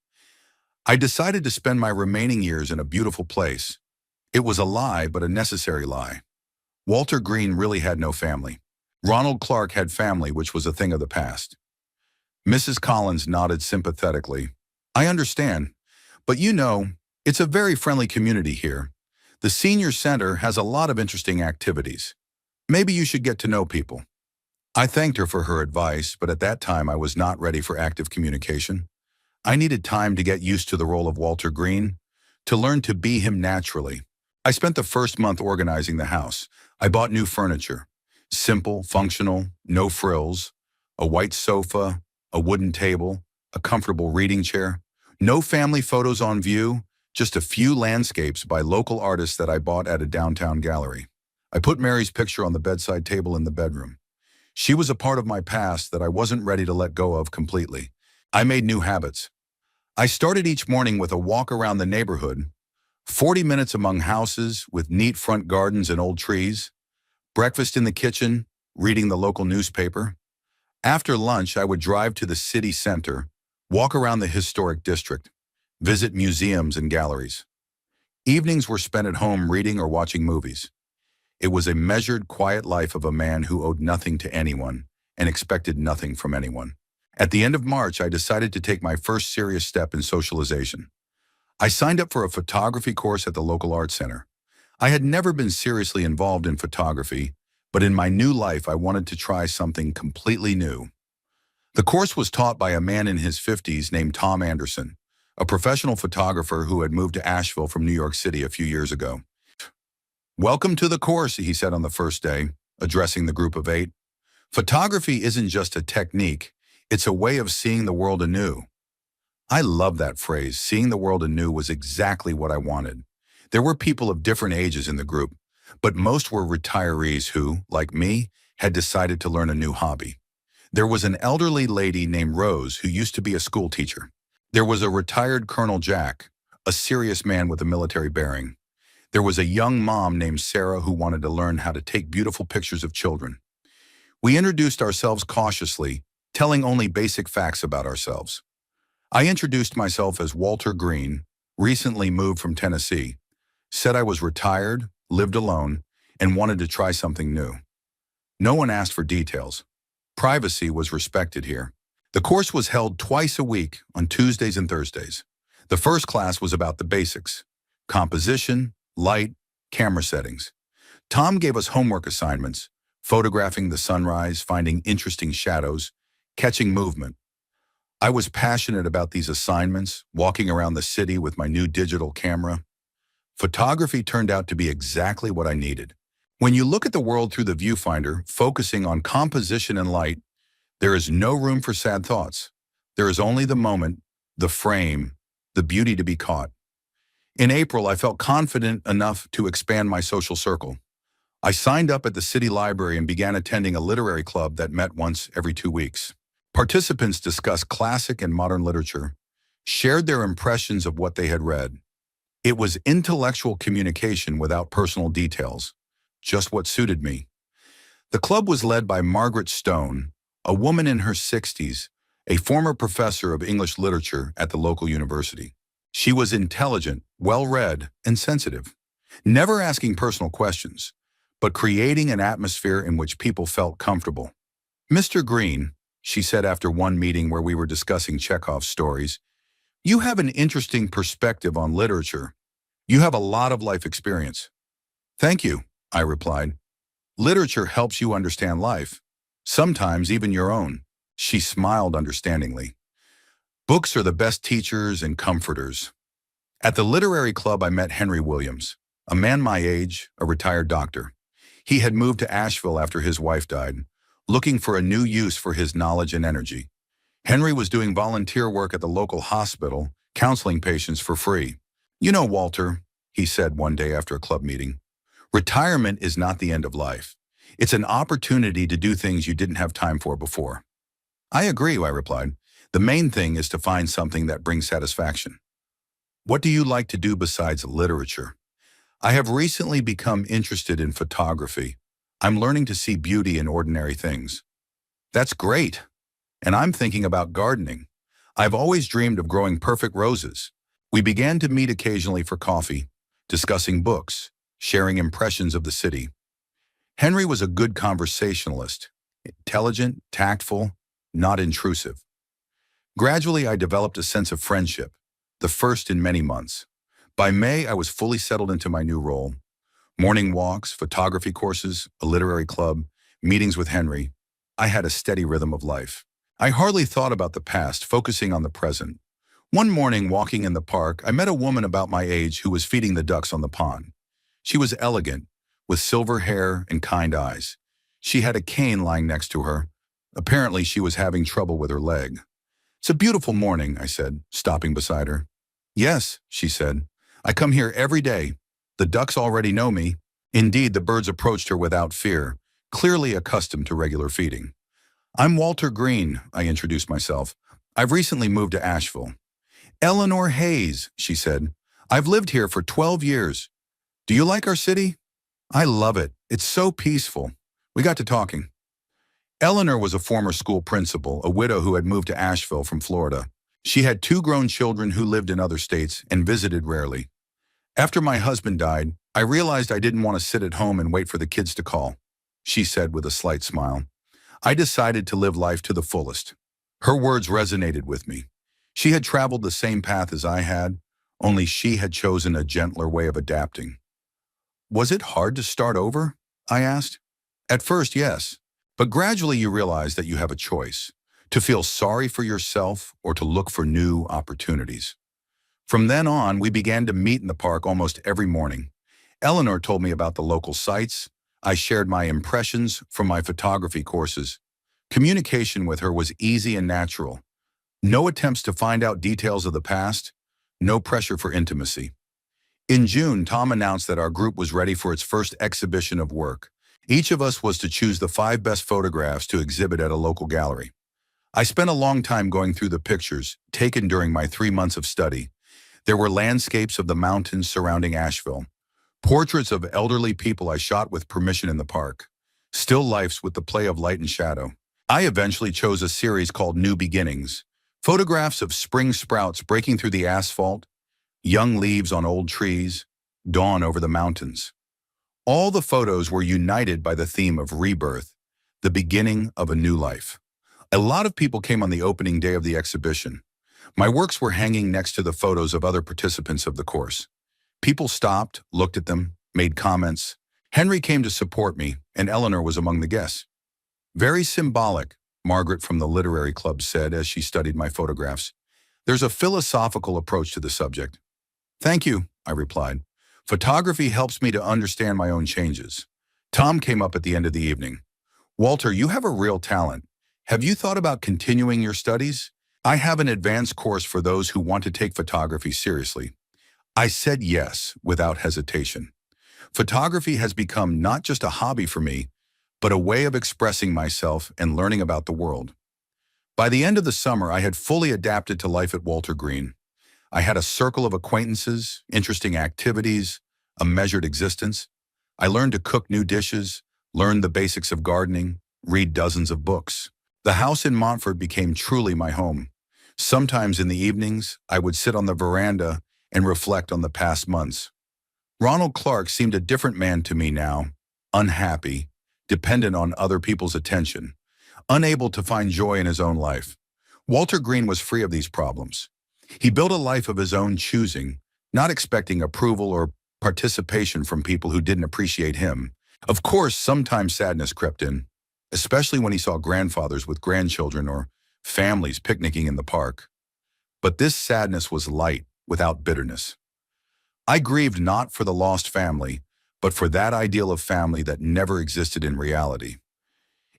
I decided to spend my remaining years in a beautiful place. It was a lie, but a necessary lie. Walter Green really had no family. Ronald Clark had family, which was a thing of the past." Mrs. Collins nodded sympathetically. "I understand. But you know, it's a very friendly community here. The senior center has a lot of interesting activities. Maybe you should get to know people." I thanked her for her advice, but at that time I was not ready for active communication. I needed time to get used to the role of Walter Green, to learn to be him naturally. I spent the first month organizing the house. I bought new furniture. Simple, functional, no frills, a white sofa, a wooden table, a comfortable reading chair. No family photos on view, just a few landscapes by local artists that I bought at a downtown gallery. I put Mary's picture on the bedside table in the bedroom. She was a part of my past that I wasn't ready to let go of completely. I made new habits. I started each morning with a walk around the neighborhood, 40 minutes among houses with neat front gardens and old trees, breakfast in the kitchen, reading the local newspaper. After lunch, I would drive to the city center, walk around the historic district, visit museums and galleries. Evenings were spent at home reading or watching movies. It was a measured, quiet life of a man who owed nothing to anyone and expected nothing from anyone. At the end of March, I decided to take my first serious step in socialization. I signed up for a photography course at the local art center. I had never been seriously involved in photography, but in my new life, I wanted to try something completely new. The course was taught by a man in his 50s named Tom Anderson, a professional photographer who had moved to Asheville from New York City a few years ago. "Welcome to the course," he said on the first day, addressing the group of 8. "Photography isn't just a technique, it's a way of seeing the world anew." I love that phrase. Seeing the world anew was exactly what I wanted. There were people of different ages in the group, but most were retirees who, like me, had decided to learn a new hobby. There was an elderly lady named Rose who used to be a school teacher. There was a retired Colonel Jack, a serious man with a military bearing. There was a young mom named Sarah who wanted to learn how to take beautiful pictures of children. We introduced ourselves cautiously, telling only basic facts about ourselves. I introduced myself as Walter Green, recently moved from Tennessee, said I was retired, lived alone, and wanted to try something new. No one asked for details. Privacy was respected here. The course was held twice a week on Tuesdays and Thursdays. The first class was about the basics: composition, light, camera settings. Tom gave us homework assignments, photographing the sunrise, finding interesting shadows, catching movement. I was passionate about these assignments, walking around the city with my new digital camera. Photography turned out to be exactly what I needed. When you look at the world through the viewfinder, focusing on composition and light, there is no room for sad thoughts. There is only the moment, the frame, the beauty to be caught. In April, I felt confident enough to expand my social circle. I signed up at the city library and began attending a literary club that met once every 2 weeks. Participants discussed classic and modern literature, shared their impressions of what they had read. It was intellectual communication without personal details, just what suited me. The club was led by Margaret Stone, a woman in her 60s, a former professor of English literature at the local university. She was intelligent, well-read, and sensitive, never asking personal questions, but creating an atmosphere in which people felt comfortable. "Mr. Green," she said after one meeting where we were discussing Chekhov's stories, "you have an interesting perspective on literature. You have a lot of life experience." "Thank you," I replied. "Literature helps you understand life, sometimes even your own." She smiled understandingly. "Books are the best teachers and comforters." At the literary club, I met Henry Williams, a man my age, a retired doctor. He had moved to Asheville after his wife died, looking for a new use for his knowledge and energy. Henry was doing volunteer work at the local hospital, counseling patients for free. "You know, Walter," he said one day after a club meeting, "retirement is not the end of life. It's an opportunity to do things you didn't have time for before." "I agree," I replied. "The main thing is to find something that brings satisfaction." "What do you like to do besides literature?" "I have recently become interested in photography. I'm learning to see beauty in ordinary things." "That's great. And I'm thinking about gardening. I've always dreamed of growing perfect roses." We began to meet occasionally for coffee, discussing books, sharing impressions of the city. Henry was a good conversationalist, intelligent, tactful, not intrusive. Gradually, I developed a sense of friendship, the first in many months. By May, I was fully settled into my new role. Morning walks, photography courses, a literary club, meetings with Henry. I had a steady rhythm of life. I hardly thought about the past, focusing on the present. One morning, walking in the park, I met a woman about my age who was feeding the ducks on the pond. She was elegant, with silver hair and kind eyes. She had a cane lying next to her. Apparently, she was having trouble with her leg. "It's a beautiful morning," I said, stopping beside her. "Yes," she said. "I come here every day. The ducks already know me." Indeed, the birds approached her without fear, clearly accustomed to regular feeding. "I'm Walter Green," I introduced myself. "I've recently moved to Asheville." "Eleanor Hayes," she said. "I've lived here for 12 years. Do you like our city?" "I love it. It's so peaceful." We got to talking. Eleanor was a former school principal, a widow who had moved to Asheville from Florida. She had 2 grown children who lived in other states and visited rarely. "After my husband died, I realized I didn't want to sit at home and wait for the kids to call," she said with a slight smile. "I decided to live life to the fullest." Her words resonated with me. She had traveled the same path as I had, only she had chosen a gentler way of adapting. "Was it hard to start over?" I asked. "At first, yes. But gradually you realize that you have a choice, to feel sorry for yourself or to look for new opportunities." From then on, we began to meet in the park almost every morning. Eleanor told me about the local sites. I shared my impressions from my photography courses. Communication with her was easy and natural. No attempts to find out details of the past, no pressure for intimacy. In June, Tom announced that our group was ready for its first exhibition of work. Each of us was to choose the 5 best photographs to exhibit at a local gallery. I spent a long time going through the pictures, taken during my 3 months of study. There were landscapes of the mountains surrounding Asheville, portraits of elderly people I shot with permission in the park, still lifes with the play of light and shadow. I eventually chose a series called New Beginnings, photographs of spring sprouts breaking through the asphalt, young leaves on old trees, dawn over the mountains. All the photos were united by the theme of rebirth, the beginning of a new life. A lot of people came on the opening day of the exhibition. My works were hanging next to the photos of other participants of the course. People stopped, looked at them, made comments. Henry came to support me, and Eleanor was among the guests. "Very symbolic," Margaret from the literary club said as she studied my photographs. "There's a philosophical approach to the subject." "Thank you," I replied. "Photography helps me to understand my own changes." Tom came up at the end of the evening. "Walter, you have a real talent. Have you thought about continuing your studies? I have an advanced course for those who want to take photography seriously." I said yes, without hesitation. Photography has become not just a hobby for me, but a way of expressing myself and learning about the world. By the end of the summer, I had fully adapted to life at Walter Green. I had a circle of acquaintances, interesting activities, a measured existence. I learned to cook new dishes, learned the basics of gardening, read dozens of books. The house in Montfort became truly my home. Sometimes in the evenings, I would sit on the veranda and reflect on the past months. Ronald Clark seemed a different man to me now, unhappy, dependent on other people's attention, unable to find joy in his own life. Walter Green was free of these problems. He built a life of his own choosing, not expecting approval or participation from people who didn't appreciate him. Of course, sometimes sadness crept in, especially when he saw grandfathers with grandchildren or families picnicking in the park. But this sadness was light, without bitterness. I grieved not for the lost family, but for that ideal of family that never existed in reality.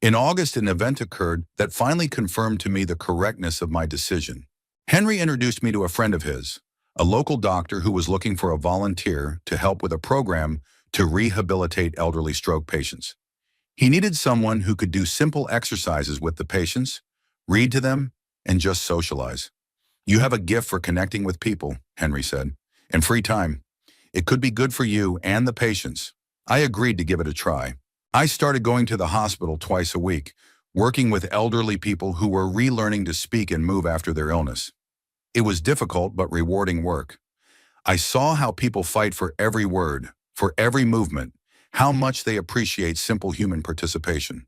In August, an event occurred that finally confirmed to me the correctness of my decision. Henry introduced me to a friend of his, a local doctor who was looking for a volunteer to help with a program to rehabilitate elderly stroke patients. He needed someone who could do simple exercises with the patients, read to them, and just socialize. "You have a gift for connecting with people," Henry said, "and free time. It could be good for you and the patients." I agreed to give it a try. I started going to the hospital twice a week, working with elderly people who were relearning to speak and move after their illness. It was difficult but rewarding work. I saw how people fight for every word, for every movement, how much they appreciate simple human participation.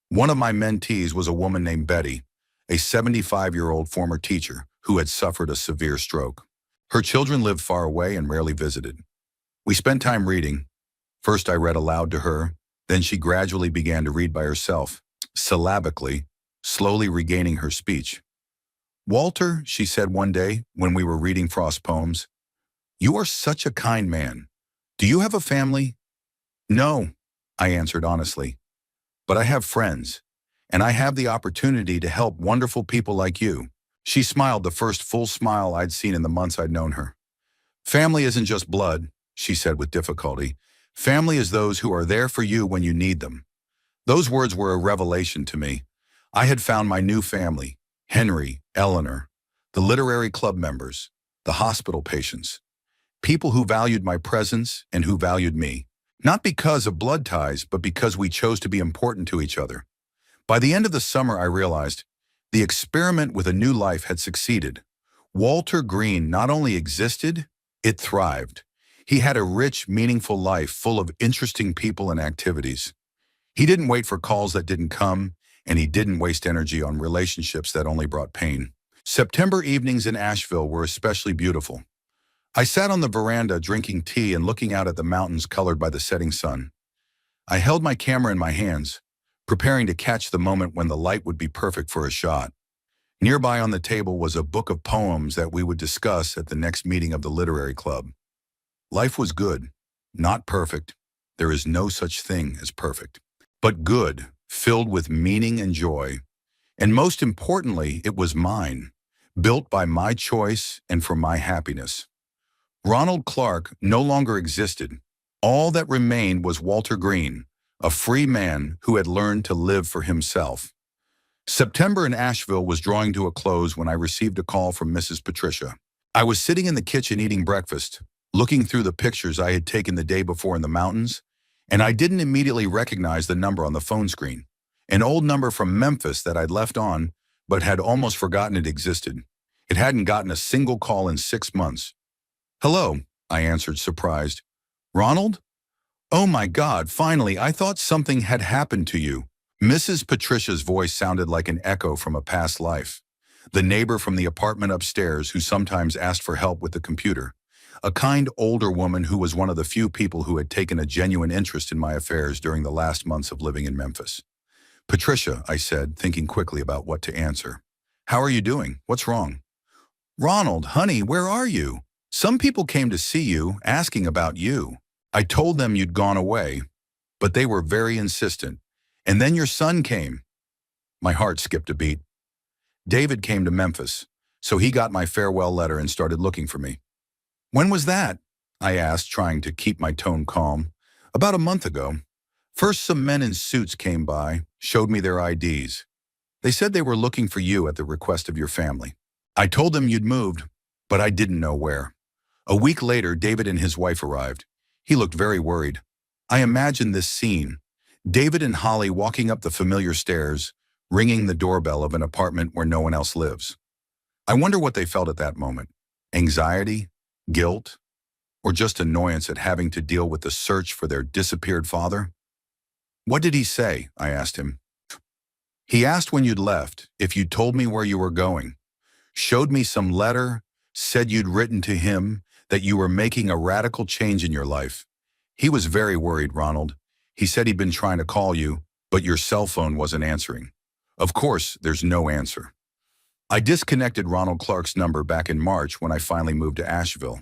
One of my mentees was a woman named Betty, a 75-year-old former teacher who had suffered a severe stroke. Her children lived far away and rarely visited. We spent time reading. First I read aloud to her, then she gradually began to read by herself, syllabically, slowly regaining her speech. "Walter," she said one day when we were reading Frost's poems, "you are such a kind man. Do you have a family?" "No," I answered honestly, "but I have friends, and I have the opportunity to help wonderful people like you." She smiled, the first full smile I'd seen in the months I'd known her. "Family isn't just blood," she said with difficulty. "Family is those who are there for you when you need them." Those words were a revelation to me. I had found my new family: Henry, Eleanor, the literary club members, the hospital patients, people who valued my presence and who valued me. Not because of blood ties, but because we chose to be important to each other. By the end of the summer, I realized the experiment with a new life had succeeded. Walter Green not only existed, it thrived. He had a rich, meaningful life full of interesting people and activities. He didn't wait for calls that didn't come, and he didn't waste energy on relationships that only brought pain. September evenings in Asheville were especially beautiful. I sat on the veranda drinking tea and looking out at the mountains colored by the setting sun. I held my camera in my hands, preparing to catch the moment when the light would be perfect for a shot. Nearby on the table was a book of poems that we would discuss at the next meeting of the literary club. Life was good, not perfect. There is no such thing as perfect. But good, filled with meaning and joy. And most importantly, it was mine, built by my choice and for my happiness. Ronald Clark no longer existed. All that remained was Walter Green, a free man who had learned to live for himself. September in Asheville was drawing to a close when I received a call from Mrs. Patricia. I was sitting in the kitchen eating breakfast, looking through the pictures I had taken the day before in the mountains, and I didn't immediately recognize the number on the phone screen, an old number from Memphis that I'd left on, but had almost forgotten it existed. It hadn't gotten a single call in 6 months. "Hello," I answered, surprised. "Ronald? Oh my God, finally, I thought something had happened to you." Mrs. Patricia's voice sounded like an echo from a past life. The neighbor from the apartment upstairs who sometimes asked for help with the computer. A kind older woman who was one of the few people who had taken a genuine interest in my affairs during the last months of living in Memphis. "Patricia," I said, thinking quickly about what to answer. "How are you doing? What's wrong?" "Ronald, honey, where are you? Some people came to see you, asking about you. I told them you'd gone away, but they were very insistent. And then your son came." My heart skipped a beat. "David came to Memphis, so he got my farewell letter and started looking for me." "When was that?" I asked, trying to keep my tone calm. "About a month ago. First, some men in suits came by, showed me their IDs. They said they were looking for you at the request of your family. I told them you'd moved. but I didn't know where. A week later, David and his wife arrived. He looked very worried. I imagined this scene. David and Holly walking up the familiar stairs, ringing the doorbell of an apartment where no one else lives. I wonder what they felt at that moment. Anxiety? Guilt? Or just annoyance at having to deal with the search for their disappeared father? What did he say? I asked him. He asked when you'd left, if you'd told me where you were going, showed me some letter, said you'd written to him, that you were making a radical change in your life. He was very worried, Ronald. He said he'd been trying to call you, but your cell phone wasn't answering. Of course, there's no answer. I disconnected Ronald Clark's number back in March when I finally moved to Asheville.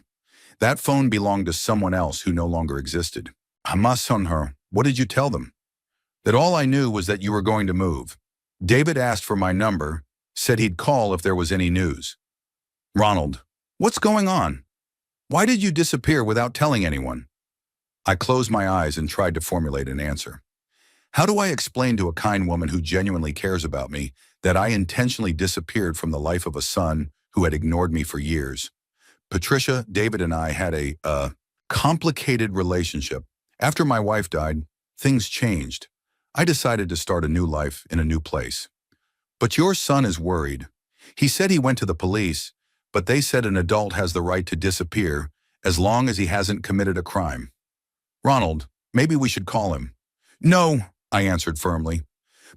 That phone belonged to someone else who no longer existed. Hamas on her. What did you tell them? That all I knew was that you were going to move. David asked for my number, said he'd call if there was any news. Ronald, what's going on? Why did you disappear without telling anyone? I closed my eyes and tried to formulate an answer. How do I explain to a kind woman who genuinely cares about me that I intentionally disappeared from the life of a son who had ignored me for years? Patricia, David, and I had a complicated relationship. After my wife died, things changed. I decided to start a new life in a new place. But your son is worried. He said he went to the police, but they said an adult has the right to disappear as long as he hasn't committed a crime. Ronald, maybe we should call him. No, I answered firmly.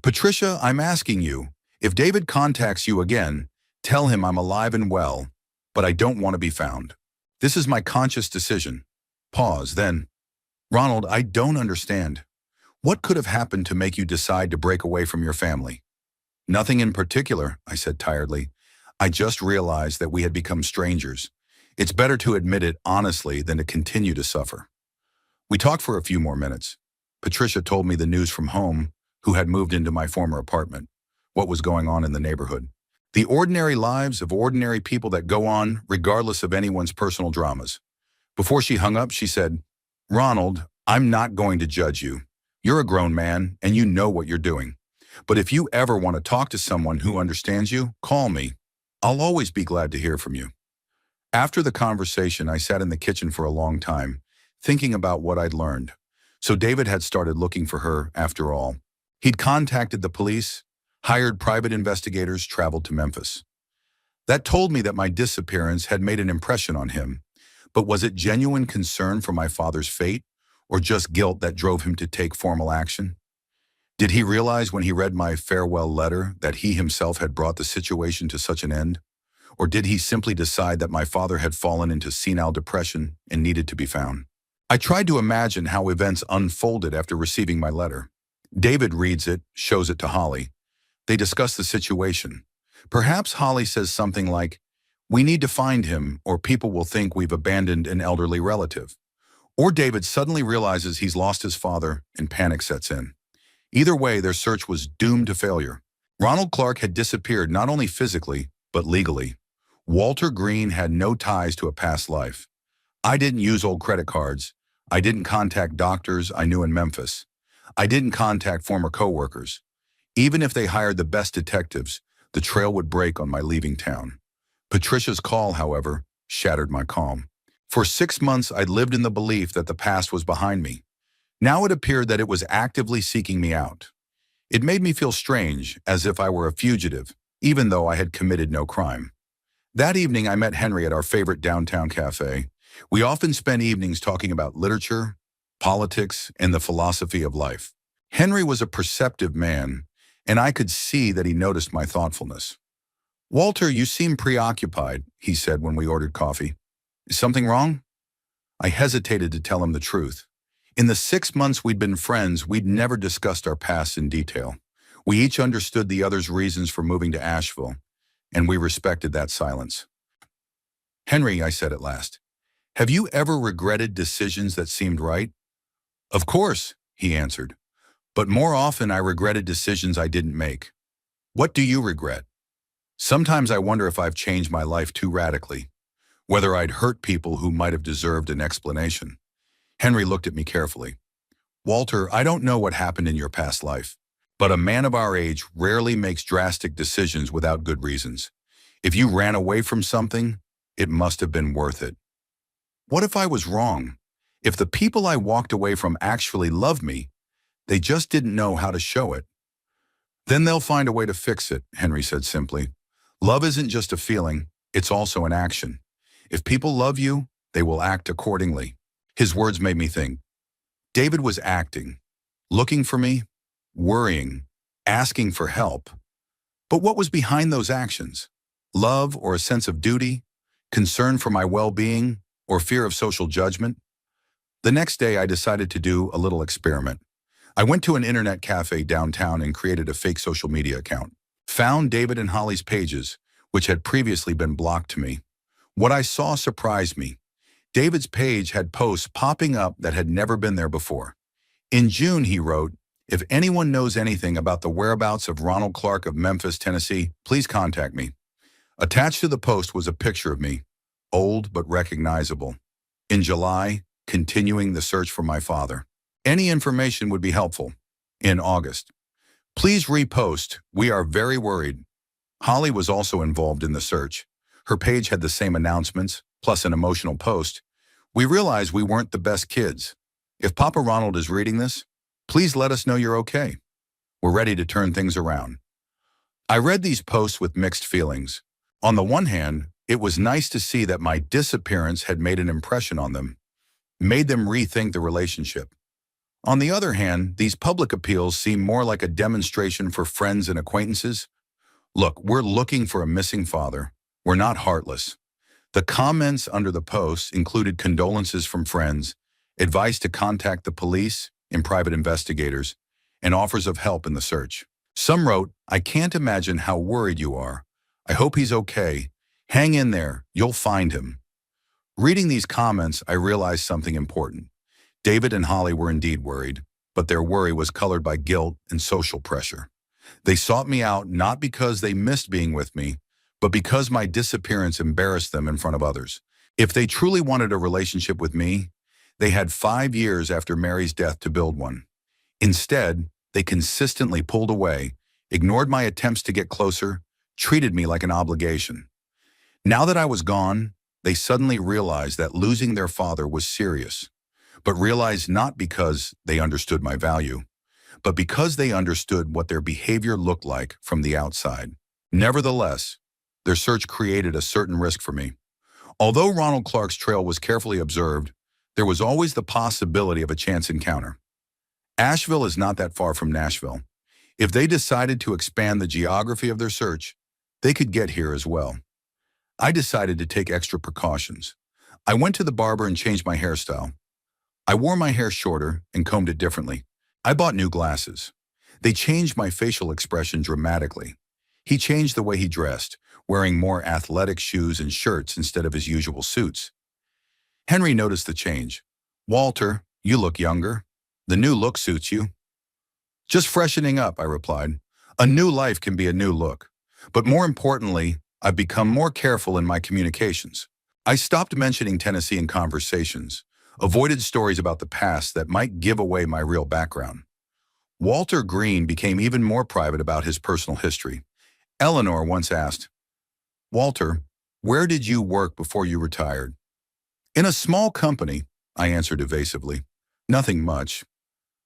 Patricia, I'm asking you, if David contacts you again, tell him I'm alive and well, but I don't want to be found. This is my conscious decision. Pause, then. Ronald, I don't understand. What could have happened to make you decide to break away from your family? Nothing in particular, I said tiredly. I just realized that we had become strangers. It's better to admit it honestly than to continue to suffer. We talked for a few more minutes. Patricia told me the news from home, who had moved into my former apartment, what was going on in the neighborhood. The ordinary lives of ordinary people that go on regardless of anyone's personal dramas. Before she hung up, she said, Ronald, I'm not going to judge you. You're a grown man and you know what you're doing. But if you ever want to talk to someone who understands you, call me. I'll always be glad to hear from you. After the conversation, I sat in the kitchen for a long time, thinking about what I'd learned. So David had started looking for her after all. He'd contacted the police, hired private investigators, traveled to Memphis. That told me that my disappearance had made an impression on him. But was it genuine concern for my father's fate, or just guilt that drove him to take formal action? Did he realize when he read my farewell letter that he himself had brought the situation to such an end? Or did he simply decide that my father had fallen into senile depression and needed to be found? I tried to imagine how events unfolded after receiving my letter. David reads it, shows it to Holly. They discuss the situation. Perhaps Holly says something like, "We need to find him, or people will think we've abandoned an elderly relative." Or David suddenly realizes he's lost his father and panic sets in. Either way, their search was doomed to failure. Ronald Clark had disappeared not only physically, but legally. Walter Green had no ties to a past life. I didn't use old credit cards. I didn't contact doctors I knew in Memphis. I didn't contact former coworkers. Even if they hired the best detectives, the trail would break on my leaving town. Patricia's call, however, shattered my calm. For 6 months, I'd lived in the belief that the past was behind me. Now it appeared that it was actively seeking me out. It made me feel strange, as if I were a fugitive, even though I had committed no crime. That evening, I met Henry at our favorite downtown cafe. We often spent evenings talking about literature, politics, and the philosophy of life. Henry was a perceptive man, and I could see that he noticed my thoughtfulness. "Walter, you seem preoccupied," he said when we ordered coffee. "Is something wrong?" I hesitated to tell him the truth. In the 6 months we'd been friends, we'd never discussed our past in detail. We each understood the other's reasons for moving to Asheville, and we respected that silence. "Henry," I said at last, "have you ever regretted decisions that seemed right?" "Of course," he answered, "but more often I regretted decisions I didn't make." "What do you regret?" "Sometimes I wonder if I've changed my life too radically, whether I'd hurt people who might have deserved an explanation." Henry looked at me carefully. "Walter, I don't know what happened in your past life, but a man of our age rarely makes drastic decisions without good reasons. If you ran away from something, It must have been worth it. What if I was wrong? If the people I walked away from actually loved me, they just didn't know how to show it. Then they'll find a way to fix it, Henry said simply. Love isn't just a feeling, it's also an action. If people love you, they will act accordingly. His words made me think. David was acting, looking for me, worrying, asking for help. But what was behind those actions? Love or a sense of duty, concern for my well-being, or fear of social judgment? The next day, I decided to do a little experiment. I went to an internet cafe downtown and created a fake social media account. Found David and Holly's pages, which had previously been blocked to me. What I saw surprised me. David's page had posts popping up that had never been there before. In June, he wrote, "If anyone knows anything about the whereabouts of Ronald Clark of Memphis, Tennessee, please contact me." Attached to the post was a picture of me, old but recognizable. In July, continuing the search for my father. Any information would be helpful. In August, please repost. We are very worried. Holly was also involved in the search. Her page had the same announcements, plus an emotional post. We realized we weren't the best kids. If Papa Ronald is reading this, please let us know you're okay. We're ready to turn things around. I read these posts with mixed feelings. On the one hand, it was nice to see that my disappearance had made an impression on them, made them rethink the relationship. On the other hand, these public appeals seem more like a demonstration for friends and acquaintances. Look, we're looking for a missing father. We're not heartless. The comments under the posts included condolences from friends, advice to contact the police and private investigators, and offers of help in the search. Some wrote, "I can't imagine how worried you are. I hope he's okay. Hang in there, you'll find him." Reading these comments, I realized something important. David and Holly were indeed worried, but their worry was colored by guilt and social pressure. They sought me out not because they missed being with me, but because my disappearance embarrassed them in front of others. If they truly wanted a relationship with me, they had 5 years after Mary's death to build one. Instead, they consistently pulled away, ignored my attempts to get closer, treated me like an obligation. Now that I was gone, they suddenly realized that losing their father was serious, but realized not because they understood my value, but because they understood what their behavior looked like from the outside. Nevertheless, their search created a certain risk for me. Although Ronald Clark's trail was carefully observed, there was always the possibility of a chance encounter. Asheville is not that far from Nashville. If they decided to expand the geography of their search, they could get here as well. I decided to take extra precautions. I went to the barber and changed my hairstyle. I wore my hair shorter and combed it differently. I bought new glasses. They changed my facial expression dramatically. He changed the way he dressed, wearing more athletic shoes and shirts instead of his usual suits. Henry noticed the change. "Walter, you look younger. The new look suits you." "Just freshening up," I replied. "A new life can be a new look. But more importantly, I've become more careful in my communications. I stopped mentioning Tennessee in conversations, avoided stories about the past that might give away my real background. Walter Green became even more private about his personal history. Eleanor once asked, "Walter, where did you work before you retired?" "In a small company," I answered evasively. "Nothing much.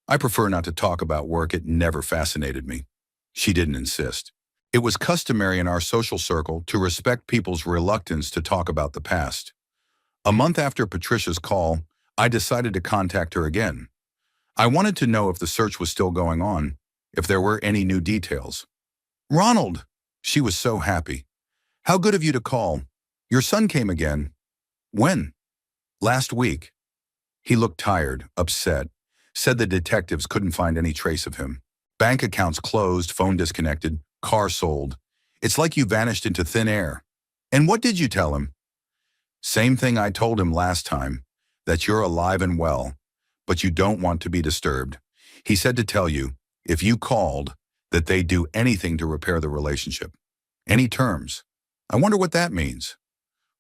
I prefer not to talk about work. It never fascinated me." She didn't insist. It was customary in our social circle to respect people's reluctance to talk about the past. A month after Patricia's call, I decided to contact her again. I wanted to know if the search was still going on, if there were any new details. "Ronald!" She was so happy. "How good of you to call. Your son came again." "When?" "Last week." He looked tired, upset, said the detectives couldn't find any trace of him. Bank accounts closed, phone disconnected, car sold. It's like you vanished into thin air. "And what did you tell him?" "Same thing I told him last time, that you're alive and well, but you don't want to be disturbed. He said to tell you, if you called, that they'd do anything to repair the relationship. Any terms. I wonder what that means.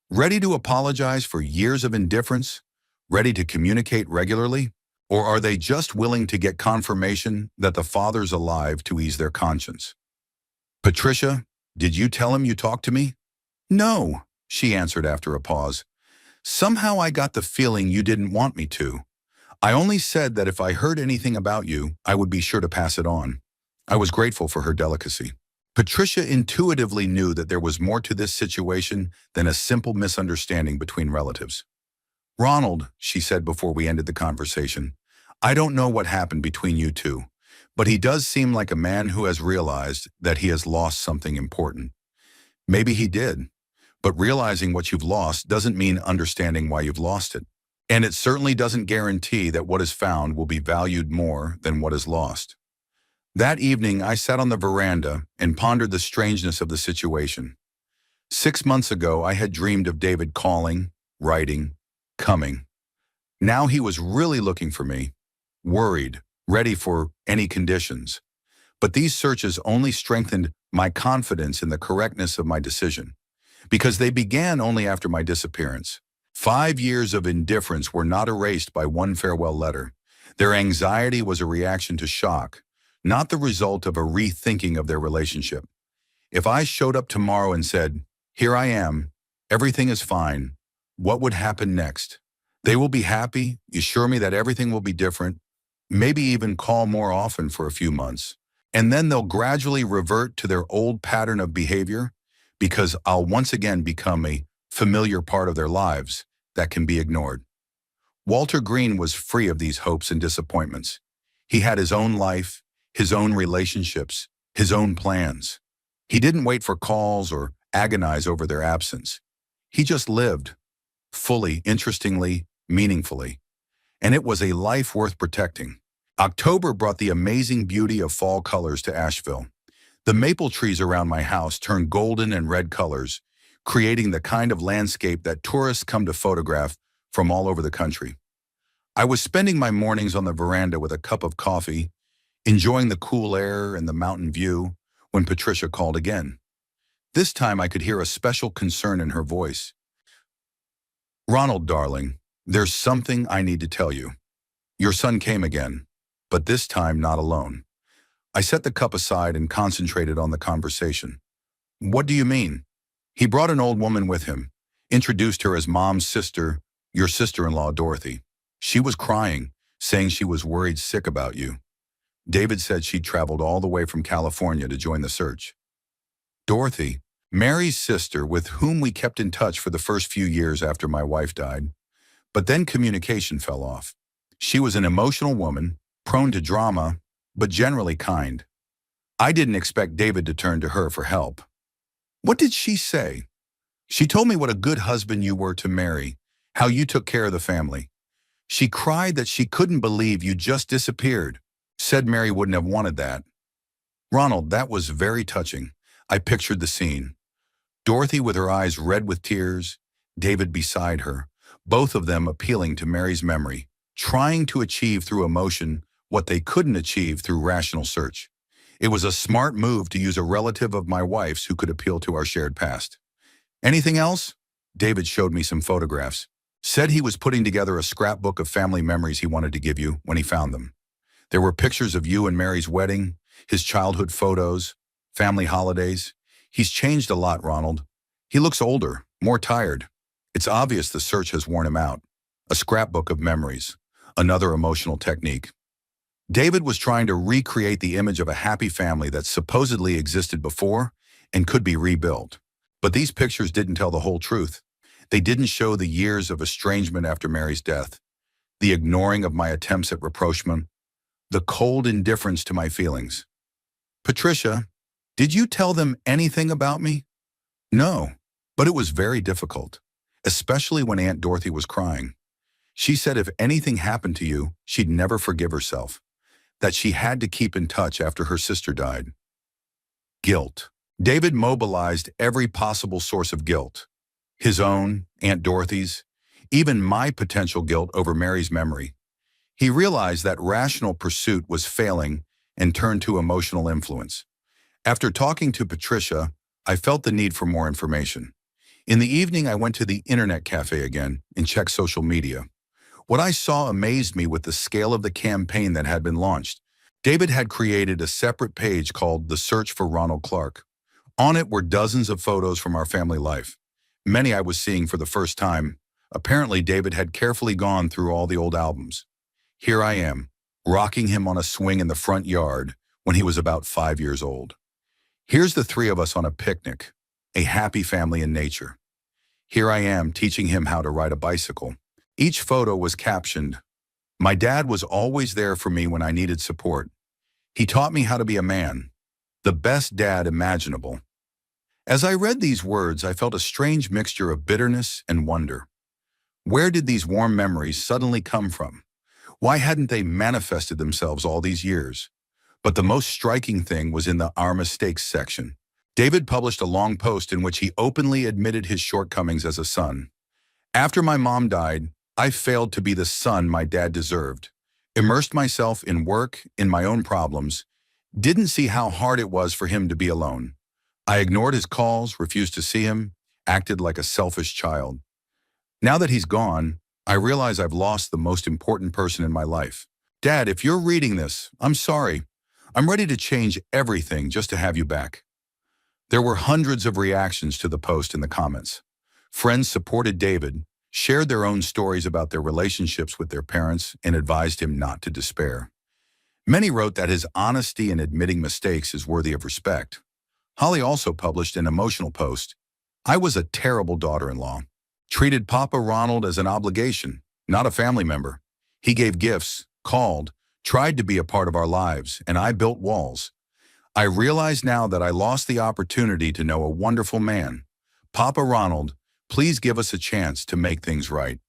Ready to apologize for years of indifference? Ready to communicate regularly? Or are they just willing to get confirmation that the father's alive to ease their conscience?" "Patricia, did you tell him you talked to me?" "No." she answered after a pause. Somehow I got the feeling you didn't want me to. I only said that if I heard anything about you, I would be sure to pass it on. I was grateful for her delicacy. Patricia intuitively knew that there was more to this situation than a simple misunderstanding between relatives. Ronald, she said before we ended the conversation, I don't know what happened between you two, but he does seem like a man who has realized that he has lost something important. Maybe he did, but realizing what you've lost doesn't mean understanding why you've lost it. And it certainly doesn't guarantee that what is found will be valued more than what is lost. That evening, I sat on the veranda and pondered the strangeness of the situation. 6 months ago, I had dreamed of David calling, writing, coming. Now he was really looking for me, worried, ready for any conditions. But these searches only strengthened my confidence in the correctness of my decision, because they began only after my disappearance. 5 years of indifference were not erased by one farewell letter. Their anxiety was a reaction to shock, not the result of a rethinking of their relationship. If I showed up tomorrow and said, "Here I am, everything is fine," what would happen next? They will be happy, assure me that everything will be different, maybe even call more often for a few months. And then they'll gradually revert to their old pattern of behavior because I'll once again become a familiar part of their lives that can be ignored. Walter Green was free of these hopes and disappointments. He had his own life, his own relationships, his own plans. He didn't wait for calls or agonize over their absence. He just lived, fully, interestingly, meaningfully. And it was a life worth protecting. October brought the amazing beauty of fall colors to Asheville. The maple trees around my house turned golden and red colors, creating the kind of landscape that tourists come to photograph from all over the country. I was spending my mornings on the veranda with a cup of coffee, enjoying the cool air and the mountain view, when Patricia called again. This time I could hear a special concern in her voice. "Ronald, darling, there's something I need to tell you. Your son came again, but this time not alone." I set the cup aside and concentrated on the conversation. "What do you mean?" "He brought an old woman with him, introduced her as Mom's sister, your sister-in-law, Dorothy. She was crying, saying she was worried sick about you. David said she'd traveled all the way from California to join the search." Dorothy, Mary's sister, with whom we kept in touch for the first few years after my wife died. But then communication fell off. She was an emotional woman, prone to drama, but generally kind. I didn't expect David to turn to her for help. "What did she say?" "She told me what a good husband you were to Mary, how you took care of the family. She cried that she couldn't believe you just disappeared. Said Mary wouldn't have wanted that." Ronald, that was very touching. I pictured the scene. Dorothy with her eyes red with tears, David beside her, both of them appealing to Mary's memory, trying to achieve through emotion what they couldn't achieve through rational search. It was a smart move to use a relative of my wife's who could appeal to our shared past. "Anything else?" David showed me some photographs. Said he was putting together a scrapbook of family memories he wanted to give you when he found them. There were pictures of you and Mary's wedding, his childhood photos, family holidays. He's changed a lot, Ronald. He looks older, more tired. It's obvious the search has worn him out. A scrapbook of memories, another emotional technique. David was trying to recreate the image of a happy family that supposedly existed before and could be rebuilt. But these pictures didn't tell the whole truth. They didn't show the years of estrangement after Mary's death, the ignoring of my attempts at rapprochement, the cold indifference to my feelings. "Patricia, did you tell them anything about me?" "No, but it was very difficult, especially when Aunt Dorothy was crying. She said if anything happened to you, she'd never forgive herself, that she had to keep in touch after her sister died." Guilt. David mobilized every possible source of guilt. His own, Aunt Dorothy's, even my potential guilt over Mary's memory. He realized that rational pursuit was failing and turned to emotional influence. After talking to Patricia, I felt the need for more information. In the evening, I went to the internet cafe again and checked social media. What I saw amazed me with the scale of the campaign that had been launched. David had created a separate page called The Search for Ronald Clark. On it were dozens of photos from our family life. Many I was seeing for the first time. Apparently, David had carefully gone through all the old albums. Here I am, rocking him on a swing in the front yard when he was about 5 years old. Here's the three of us on a picnic, a happy family in nature. Here I am teaching him how to ride a bicycle. Each photo was captioned, "My dad was always there for me when I needed support. He taught me how to be a man, the best dad imaginable." As I read these words, I felt a strange mixture of bitterness and wonder. Where did these warm memories suddenly come from? Why hadn't they manifested themselves all these years? But the most striking thing was in the Our Mistakes section. David published a long post in which he openly admitted his shortcomings as a son. "After my mom died, I failed to be the son my dad deserved. Immersed myself in work, in my own problems, didn't see how hard it was for him to be alone. I ignored his calls, refused to see him, acted like a selfish child. Now that he's gone, I realize I've lost the most important person in my life. Dad, if you're reading this, I'm sorry. I'm ready to change everything just to have you back." There were hundreds of reactions to the post in the comments. Friends supported David, shared their own stories about their relationships with their parents, and advised him not to despair. Many wrote that his honesty in admitting mistakes is worthy of respect. Holly also published an emotional post. "I was a terrible daughter-in-law. Treated Papa Ronald as an obligation, not a family member. He gave gifts, called, tried to be a part of our lives, and I built walls. I realize now that I lost the opportunity to know a wonderful man. Papa Ronald, please give us a chance to make things right."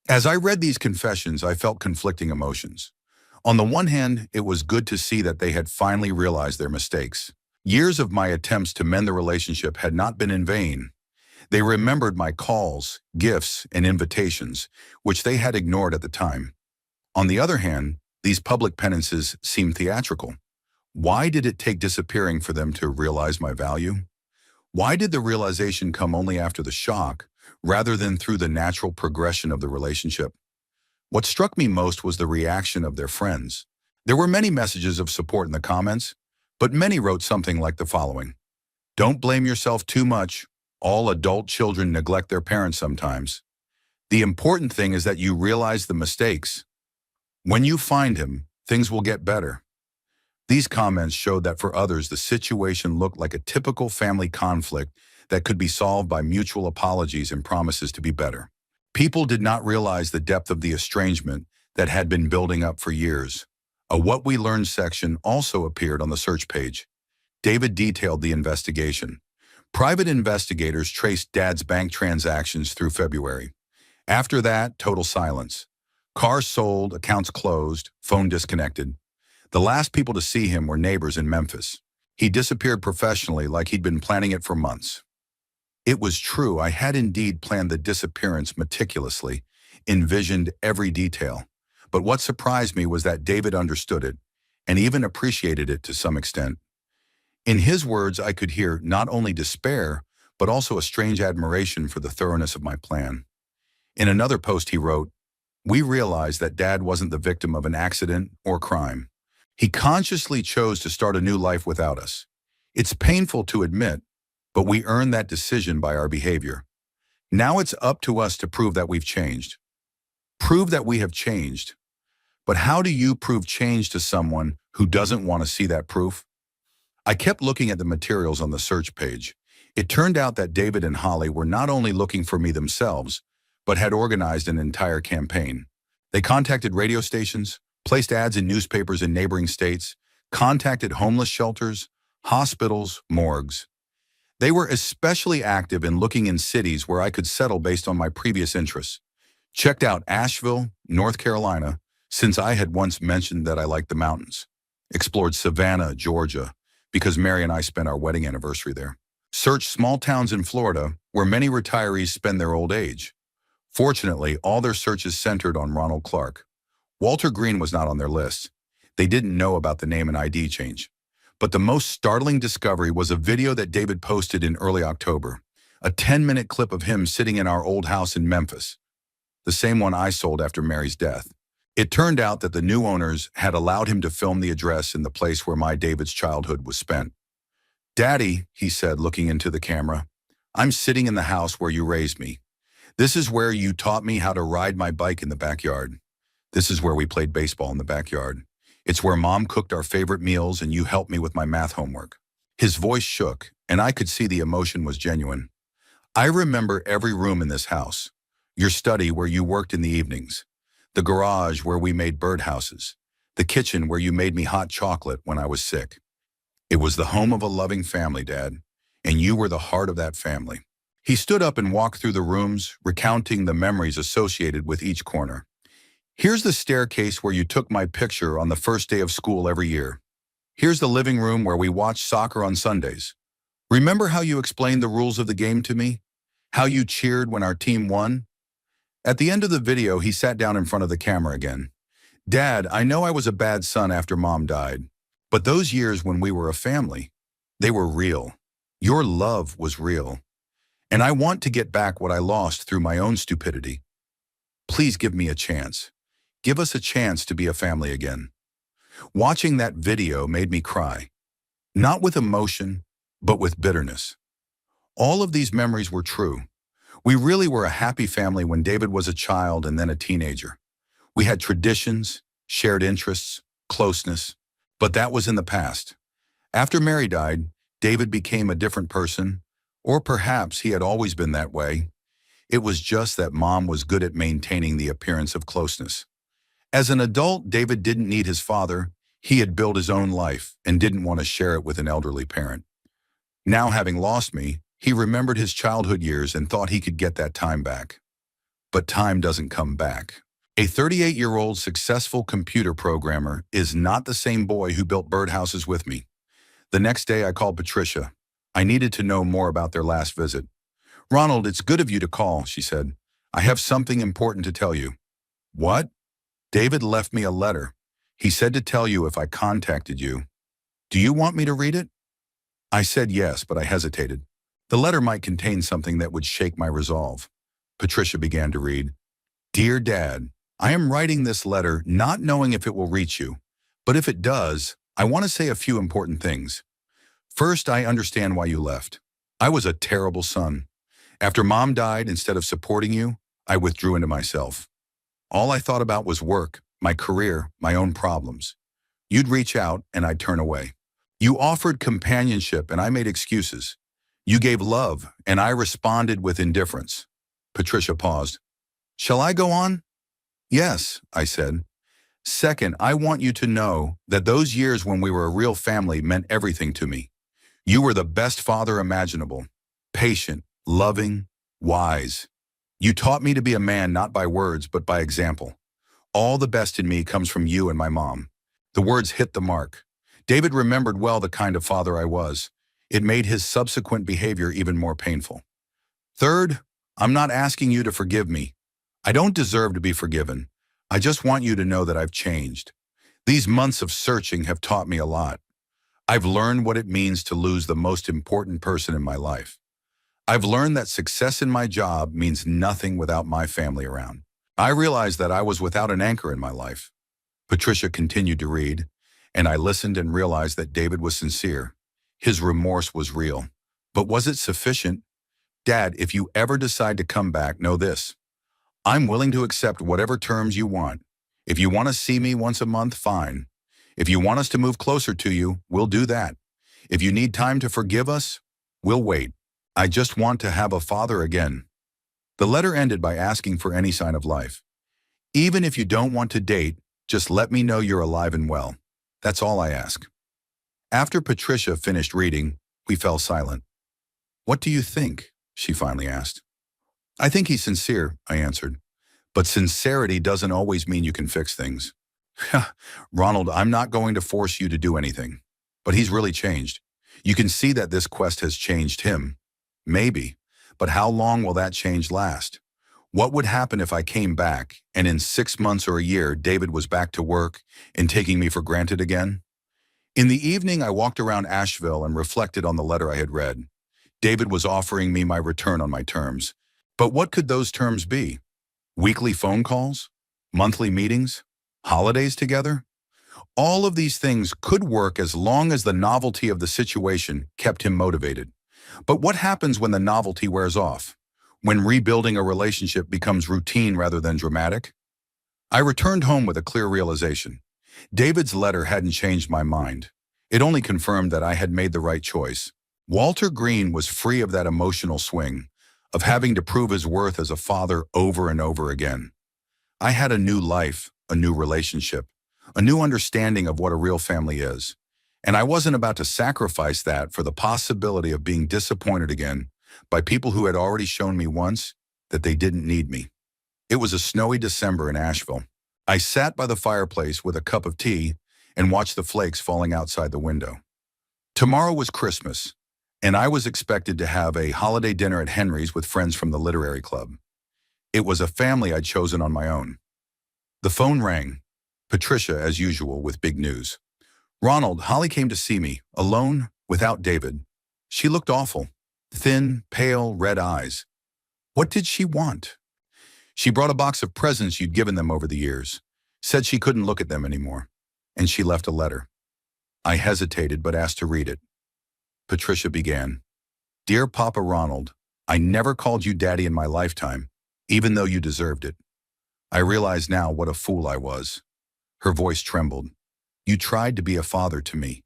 As I read these confessions, I felt conflicting emotions. On the one hand, it was good to see that they had finally realized their mistakes. Years of my attempts to mend the relationship had not been in vain. They remembered my calls, gifts, and invitations, which they had ignored at the time. On the other hand, these public penances seemed theatrical. Why did it take disappearing for them to realize my value? Why did the realization come only after the shock, rather than through the natural progression of the relationship? What struck me most was the reaction of their friends. There were many messages of support in the comments, but many wrote something like the following: "Don't blame yourself too much. All adult children neglect their parents sometimes. The important thing is that you realize the mistakes. When you find him, things will get better." These comments showed that for others, the situation looked like a typical family conflict that could be solved by mutual apologies and promises to be better. People did not realize the depth of the estrangement that had been building up for years. A What We Learned section also appeared on the search page. David detailed the investigation. Private investigators traced Dad's bank transactions through February. After that, total silence. Cars sold, accounts closed, phone disconnected. The last people to see him were neighbors in Memphis. He disappeared professionally like he'd been planning it for months. It was true, I had indeed planned the disappearance meticulously, envisioned every detail. But what surprised me was that David understood it, and even appreciated it to some extent. In his words, I could hear not only despair, but also a strange admiration for the thoroughness of my plan. In another post he wrote, "We realized that Dad wasn't the victim of an accident or crime. He consciously chose to start a new life without us. It's painful to admit, but we earned that decision by our behavior. Now it's up to us to prove that we've changed. Prove that we have changed. But how do you prove change to someone who doesn't want to see that proof?" I kept looking at the materials on the search page. It turned out that David and Holly were not only looking for me themselves, but had organized an entire campaign. They contacted radio stations, placed ads in newspapers in neighboring states, contacted homeless shelters, hospitals, morgues. They were especially active in looking in cities where I could settle based on my previous interests. Checked out Asheville, North Carolina, since I had once mentioned that I liked the mountains. Explored Savannah, Georgia, because Mary and I spent our wedding anniversary there. Searched small towns in Florida, where many retirees spend their old age. Fortunately, all their searches centered on Ronald Clark. Walter Green was not on their list. They didn't know about the name and ID change. But the most startling discovery was a video that David posted in early October, a 10-minute clip of him sitting in our old house in Memphis, the same one I sold after Mary's death. It turned out that the new owners had allowed him to film the address in the place where my David's childhood was spent. "Daddy," he said, looking into the camera, I'm sitting in the house where you raised me. This is where you taught me how to ride my bike in the backyard. This is where we played baseball in the backyard. It's where Mom cooked our favorite meals and you helped me with my math homework." His voice shook, and I could see the emotion was genuine. "I remember every room in this house. Your study where you worked in the evenings. The garage where we made birdhouses. The kitchen where you made me hot chocolate when I was sick. It was the home of a loving family, Dad, and you were the heart of that family." He stood up and walked through the rooms, recounting the memories associated with each corner. "Here's the staircase where you took my picture on the first day of school every year. Here's the living room where we watched soccer on Sundays. Remember how you explained the rules of the game to me? How you cheered when our team won?" At the end of the video, he sat down in front of the camera again. "Dad, I know I was a bad son after Mom died, but those years when we were a family, they were real. Your love was real. And I want to get back what I lost through my own stupidity. Please give me a chance. Give us a chance to be a family again." Watching that video made me cry, not with emotion, but with bitterness. All of these memories were true. We really were a happy family when David was a child and then a teenager. We had traditions, shared interests, closeness, but that was in the past. After Mary died, David became a different person, or perhaps he had always been that way. It was just that Mom was good at maintaining the appearance of closeness. As an adult, David didn't need his father. He had built his own life and didn't want to share it with an elderly parent. Now, having lost me, he remembered his childhood years and thought he could get that time back. But time doesn't come back. A 38-year-old successful computer programmer is not the same boy who built birdhouses with me. The next day, I called Patricia. I needed to know more about their last visit. "Ronald, it's good of you to call," she said. "I have something important to tell you." "What?" "David left me a letter. He said to tell you if I contacted you. Do you want me to read it?" I said yes, but I hesitated. The letter might contain something that would shake my resolve. Patricia began to read. "Dear Dad, I am writing this letter not knowing if it will reach you, but if it does, I want to say a few important things. First, I understand why you left. I was a terrible son. After Mom died, instead of supporting you, I withdrew into myself. All I thought about was work, my career, my own problems. You'd reach out, and I'd turn away. You offered companionship, and I made excuses. You gave love, and I responded with indifference." Patricia paused. "Shall I go on?" "Yes," I said. "Second, I want you to know that those years when we were a real family meant everything to me. You were the best father imaginable, patient, loving, wise. You taught me to be a man not by words but by example. All the best in me comes from you and my mom." The words hit the mark. David remembered well the kind of father I was. It made his subsequent behavior even more painful. "Third, I'm not asking you to forgive me. I don't deserve to be forgiven. I just want you to know that I've changed. These months of searching have taught me a lot. I've learned what it means to lose the most important person in my life. I've learned that success in my job means nothing without my family around. I realized that I was without an anchor in my life." Patricia continued to read, and I listened and realized that David was sincere. His remorse was real. But was it sufficient? "Dad, if you ever decide to come back, know this. I'm willing to accept whatever terms you want. If you want to see me once a month, fine. If you want us to move closer to you, we'll do that. If you need time to forgive us, we'll wait. I just want to have a father again." The letter ended by asking for any sign of life. "Even if you don't want to date, just let me know you're alive and well. That's all I ask." After Patricia finished reading, we fell silent. "What do you think?" she finally asked. "I think he's sincere," I answered. "But sincerity doesn't always mean you can fix things." "Ronald, I'm not going to force you to do anything. But he's really changed. You can see that this quest has changed him. Maybe. But how long will that change last? What would happen if I came back, and in 6 months or a year, David was back to work and taking me for granted again?" In the evening, I walked around Asheville and reflected on the letter I had read. David was offering me my return on my terms. But what could those terms be? Weekly phone calls? Monthly meetings? Holidays together? All of these things could work as long as the novelty of the situation kept him motivated. But what happens when the novelty wears off? When rebuilding a relationship becomes routine rather than dramatic? I returned home with a clear realization. David's letter hadn't changed my mind. It only confirmed that I had made the right choice. Walter Green was free of that emotional swing, of having to prove his worth as a father over and over again. I had a new life, a new relationship, a new understanding of what a real family is. And I wasn't about to sacrifice that for the possibility of being disappointed again by people who had already shown me once that they didn't need me. It was a snowy December in Asheville. I sat by the fireplace with a cup of tea and watched the flakes falling outside the window. Tomorrow was Christmas, and I was expected to have a holiday dinner at Henry's with friends from the literary club. It was a family I'd chosen on my own. The phone rang. Patricia, as usual, with big news. "Ronald, Holly came to see me, alone, without David. She looked awful. Thin, pale, red eyes. What did she want?" "She brought a box of presents you'd given them over the years. Said she couldn't look at them anymore. And she left a letter." I hesitated but asked to read it. Patricia began. "Dear Papa Ronald, I never called you Daddy in my lifetime, even though you deserved it. I realize now what a fool I was." Her voice trembled. "You tried to be a father to me.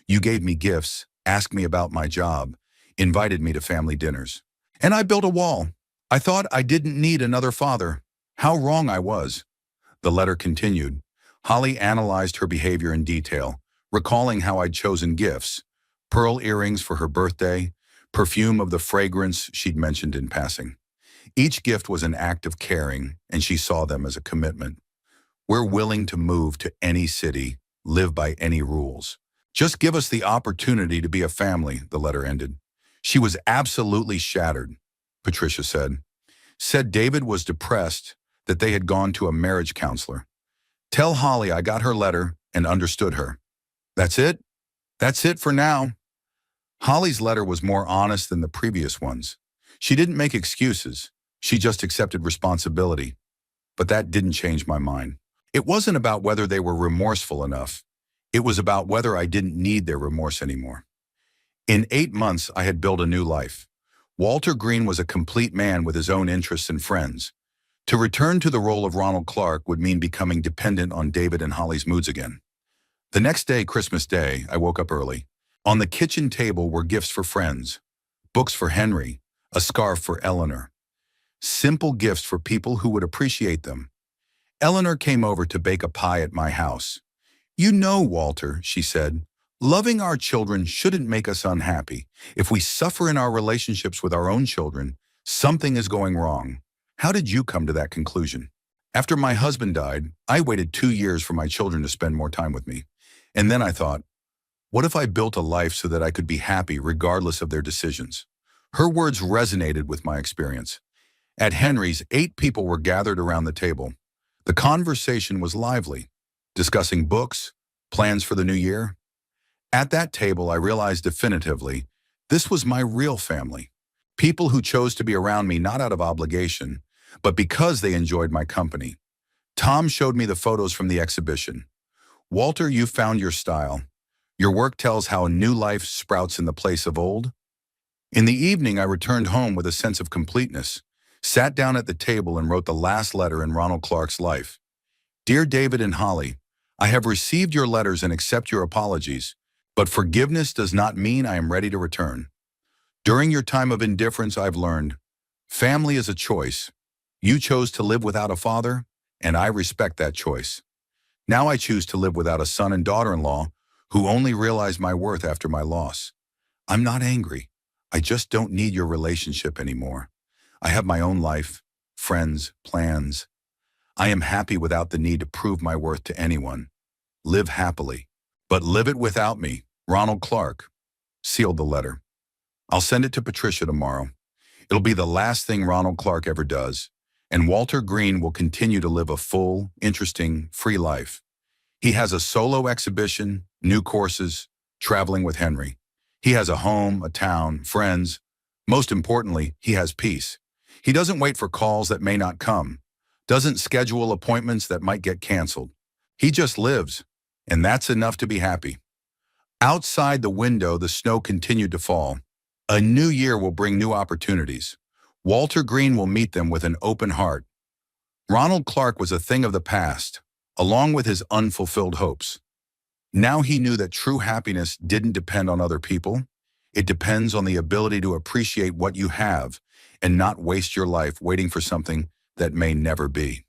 You gave me gifts, asked me about my job, invited me to family dinners. And I built a wall. I thought I didn't need another father. How wrong I was." The letter continued. Holly analyzed her behavior in detail, recalling how I'd chosen gifts, pearl earrings for her birthday, perfume of the fragrance she'd mentioned in passing. Each gift was an act of caring, and she saw them as a commitment. "We're willing to move to any city, live by any rules. Just give us the opportunity to be a family," the letter ended. She was absolutely shattered, Patricia said. Said David was depressed, that they had gone to a marriage counselor. "Tell Holly I got her letter and understood her. That's it? That's it for now." Holly's letter was more honest than the previous ones. She didn't make excuses. She just accepted responsibility. But that didn't change my mind. It wasn't about whether they were remorseful enough. It was about whether I didn't need their remorse anymore. In 8 months, I had built a new life. Walter Green was a complete man with his own interests and friends. To return to the role of Ronald Clark would mean becoming dependent on David and Holly's moods again. The next day, Christmas Day, I woke up early. On the kitchen table were gifts for friends, books for Henry, a scarf for Eleanor. Simple gifts for people who would appreciate them. Eleanor came over to bake a pie at my house. "You know, Walter," she said, "loving our children shouldn't make us unhappy. If we suffer in our relationships with our own children, something is going wrong. How did you come to that conclusion?" After my husband died, I waited 2 years for my children to spend more time with me. And then I thought, what if I built a life so that I could be happy regardless of their decisions? Her words resonated with my experience. At Henry's, 8 people were gathered around the table. The conversation was lively, discussing books, plans for the new year. At that table, I realized definitively, this was my real family. People who chose to be around me not out of obligation, but because they enjoyed my company. Tom showed me the photos from the exhibition. "Walter, you found your style. Your work tells how a new life sprouts in the place of old." In the evening, I returned home with a sense of completeness, sat down at the table and wrote the last letter in Ronald Clark's life. "Dear David and Holly, I have received your letters and accept your apologies, but forgiveness does not mean I am ready to return. During your time of indifference, I've learned, family is a choice. You chose to live without a father, and I respect that choice. Now I choose to live without a son and daughter-in-law who only realized my worth after my loss. I'm not angry. I just don't need your relationship anymore. I have my own life, friends, plans. I am happy without the need to prove my worth to anyone. Live happily. But live it without me. Ronald Clark." Sealed the letter. "I'll send it to Patricia tomorrow. It'll be the last thing Ronald Clark ever does, and Walter Green will continue to live a full, interesting, free life. He has a solo exhibition, new courses, traveling with Henry. He has a home, a town, friends. Most importantly, he has peace. He doesn't wait for calls that may not come, doesn't schedule appointments that might get canceled. He just lives, and that's enough to be happy." Outside the window, the snow continued to fall. A new year will bring new opportunities. Walter Green will meet them with an open heart. Ronald Clark was a thing of the past, along with his unfulfilled hopes. Now he knew that true happiness didn't depend on other people. It depends on the ability to appreciate what you have and not waste your life waiting for something that may never be.